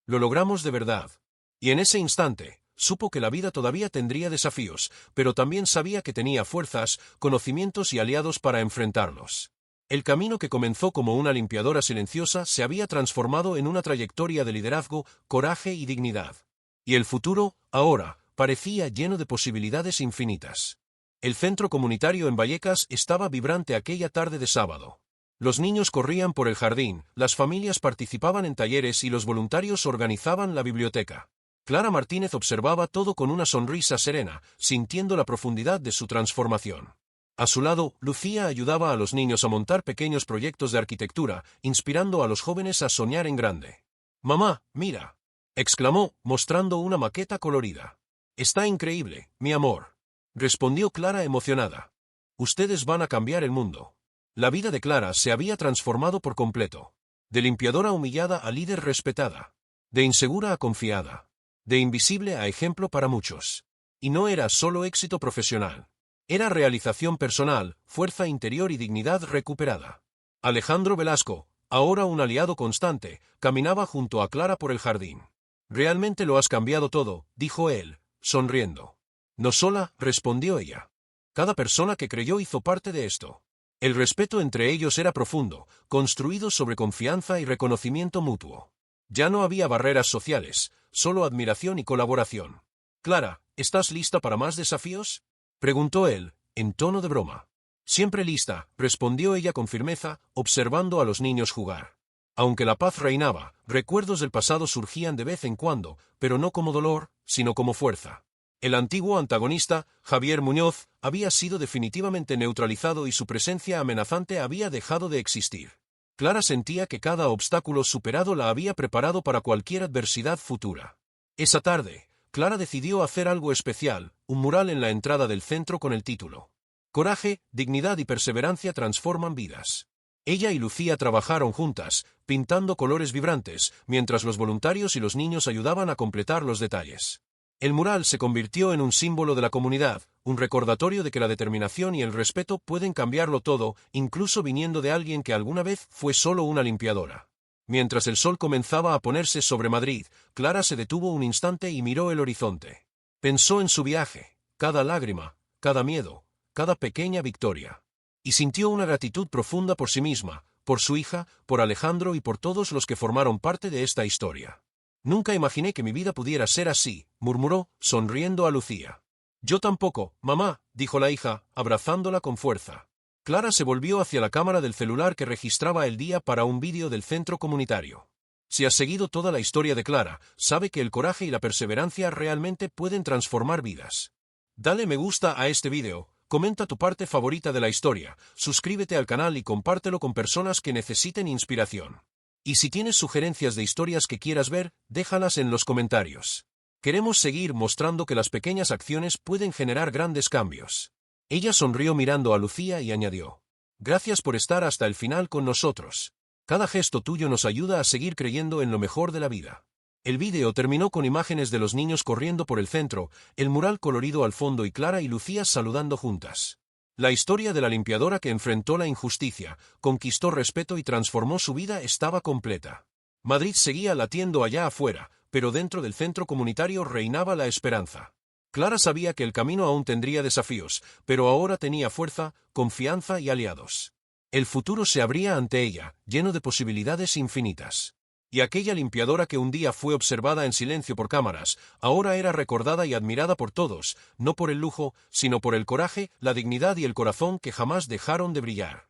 «Lo logramos de verdad». Y en ese instante, supo que la vida todavía tendría desafíos, pero también sabía que tenía fuerzas, conocimientos y aliados para enfrentarlos. El camino que comenzó como una limpiadora silenciosa se había transformado en una trayectoria de liderazgo, coraje y dignidad. Y el futuro, ahora, parecía lleno de posibilidades infinitas. El centro comunitario en Vallecas estaba vibrante aquella tarde de sábado. Los niños corrían por el jardín, las familias participaban en talleres y los voluntarios organizaban la biblioteca. Clara Martínez observaba todo con una sonrisa serena, sintiendo la profundidad de su transformación. A su lado, Lucía ayudaba a los niños a montar pequeños proyectos de arquitectura, inspirando a los jóvenes a soñar en grande. «Mamá, mira», exclamó, mostrando una maqueta colorida. «Está increíble, mi amor», respondió Clara emocionada. «Ustedes van a cambiar el mundo». La vida de Clara se había transformado por completo. De limpiadora humillada a líder respetada. De insegura a confiada. De invisible a ejemplo para muchos. Y no era solo éxito profesional. Era realización personal, fuerza interior y dignidad recuperada. Alejandro Velasco, ahora un aliado constante, caminaba junto a Clara por el jardín. «Realmente lo has cambiado todo», dijo él, sonriendo. «No sola», respondió ella. «Cada persona que creyó hizo parte de esto». El respeto entre ellos era profundo, construido sobre confianza y reconocimiento mutuo. Ya no había barreras sociales, solo admiración y colaboración. «Clara, ¿estás lista para más desafíos?», preguntó él, en tono de broma. «Siempre lista», respondió ella con firmeza, observando a los niños jugar. Aunque la paz reinaba, recuerdos del pasado surgían de vez en cuando, pero no como dolor, sino como fuerza. El antiguo antagonista, Javier Muñoz, había sido definitivamente neutralizado y su presencia amenazante había dejado de existir. Clara sentía que cada obstáculo superado la había preparado para cualquier adversidad futura. Esa tarde, Clara decidió hacer algo especial, un mural en la entrada del centro con el título «Coraje, dignidad y perseverancia transforman vidas». Ella y Lucía trabajaron juntas, pintando colores vibrantes, mientras los voluntarios y los niños ayudaban a completar los detalles. El mural se convirtió en un símbolo de la comunidad, un recordatorio de que la determinación y el respeto pueden cambiarlo todo, incluso viniendo de alguien que alguna vez fue solo una limpiadora. Mientras el sol comenzaba a ponerse sobre Madrid, Clara se detuvo un instante y miró el horizonte. Pensó en su viaje, cada lágrima, cada miedo, cada pequeña victoria. Y sintió una gratitud profunda por sí misma, por su hija, por Alejandro y por todos los que formaron parte de esta historia. «Nunca imaginé que mi vida pudiera ser así», murmuró, sonriendo a Lucía. «Yo tampoco, mamá», dijo la hija, abrazándola con fuerza. Clara se volvió hacia la cámara del celular que registraba el día para un vídeo del centro comunitario. Si has seguido toda la historia de Clara, sabe que el coraje y la perseverancia realmente pueden transformar vidas. Dale me gusta a este vídeo, comenta tu parte favorita de la historia, suscríbete al canal y compártelo con personas que necesiten inspiración. Y si tienes sugerencias de historias que quieras ver, déjalas en los comentarios. Queremos seguir mostrando que las pequeñas acciones pueden generar grandes cambios. Ella sonrió mirando a Lucía y añadió: «Gracias por estar hasta el final con nosotros. Cada gesto tuyo nos ayuda a seguir creyendo en lo mejor de la vida». El vídeo terminó con imágenes de los niños corriendo por el centro, el mural colorido al fondo y Clara y Lucía saludando juntas. La historia de la limpiadora que enfrentó la injusticia, conquistó respeto y transformó su vida estaba completa. Madrid seguía latiendo allá afuera, pero dentro del centro comunitario reinaba la esperanza. Clara sabía que el camino aún tendría desafíos, pero ahora tenía fuerza, confianza y aliados. El futuro se abría ante ella, lleno de posibilidades infinitas. Y aquella limpiadora que un día fue observada en silencio por cámaras, ahora era recordada y admirada por todos, no por el lujo, sino por el coraje, la dignidad y el corazón que jamás dejaron de brillar.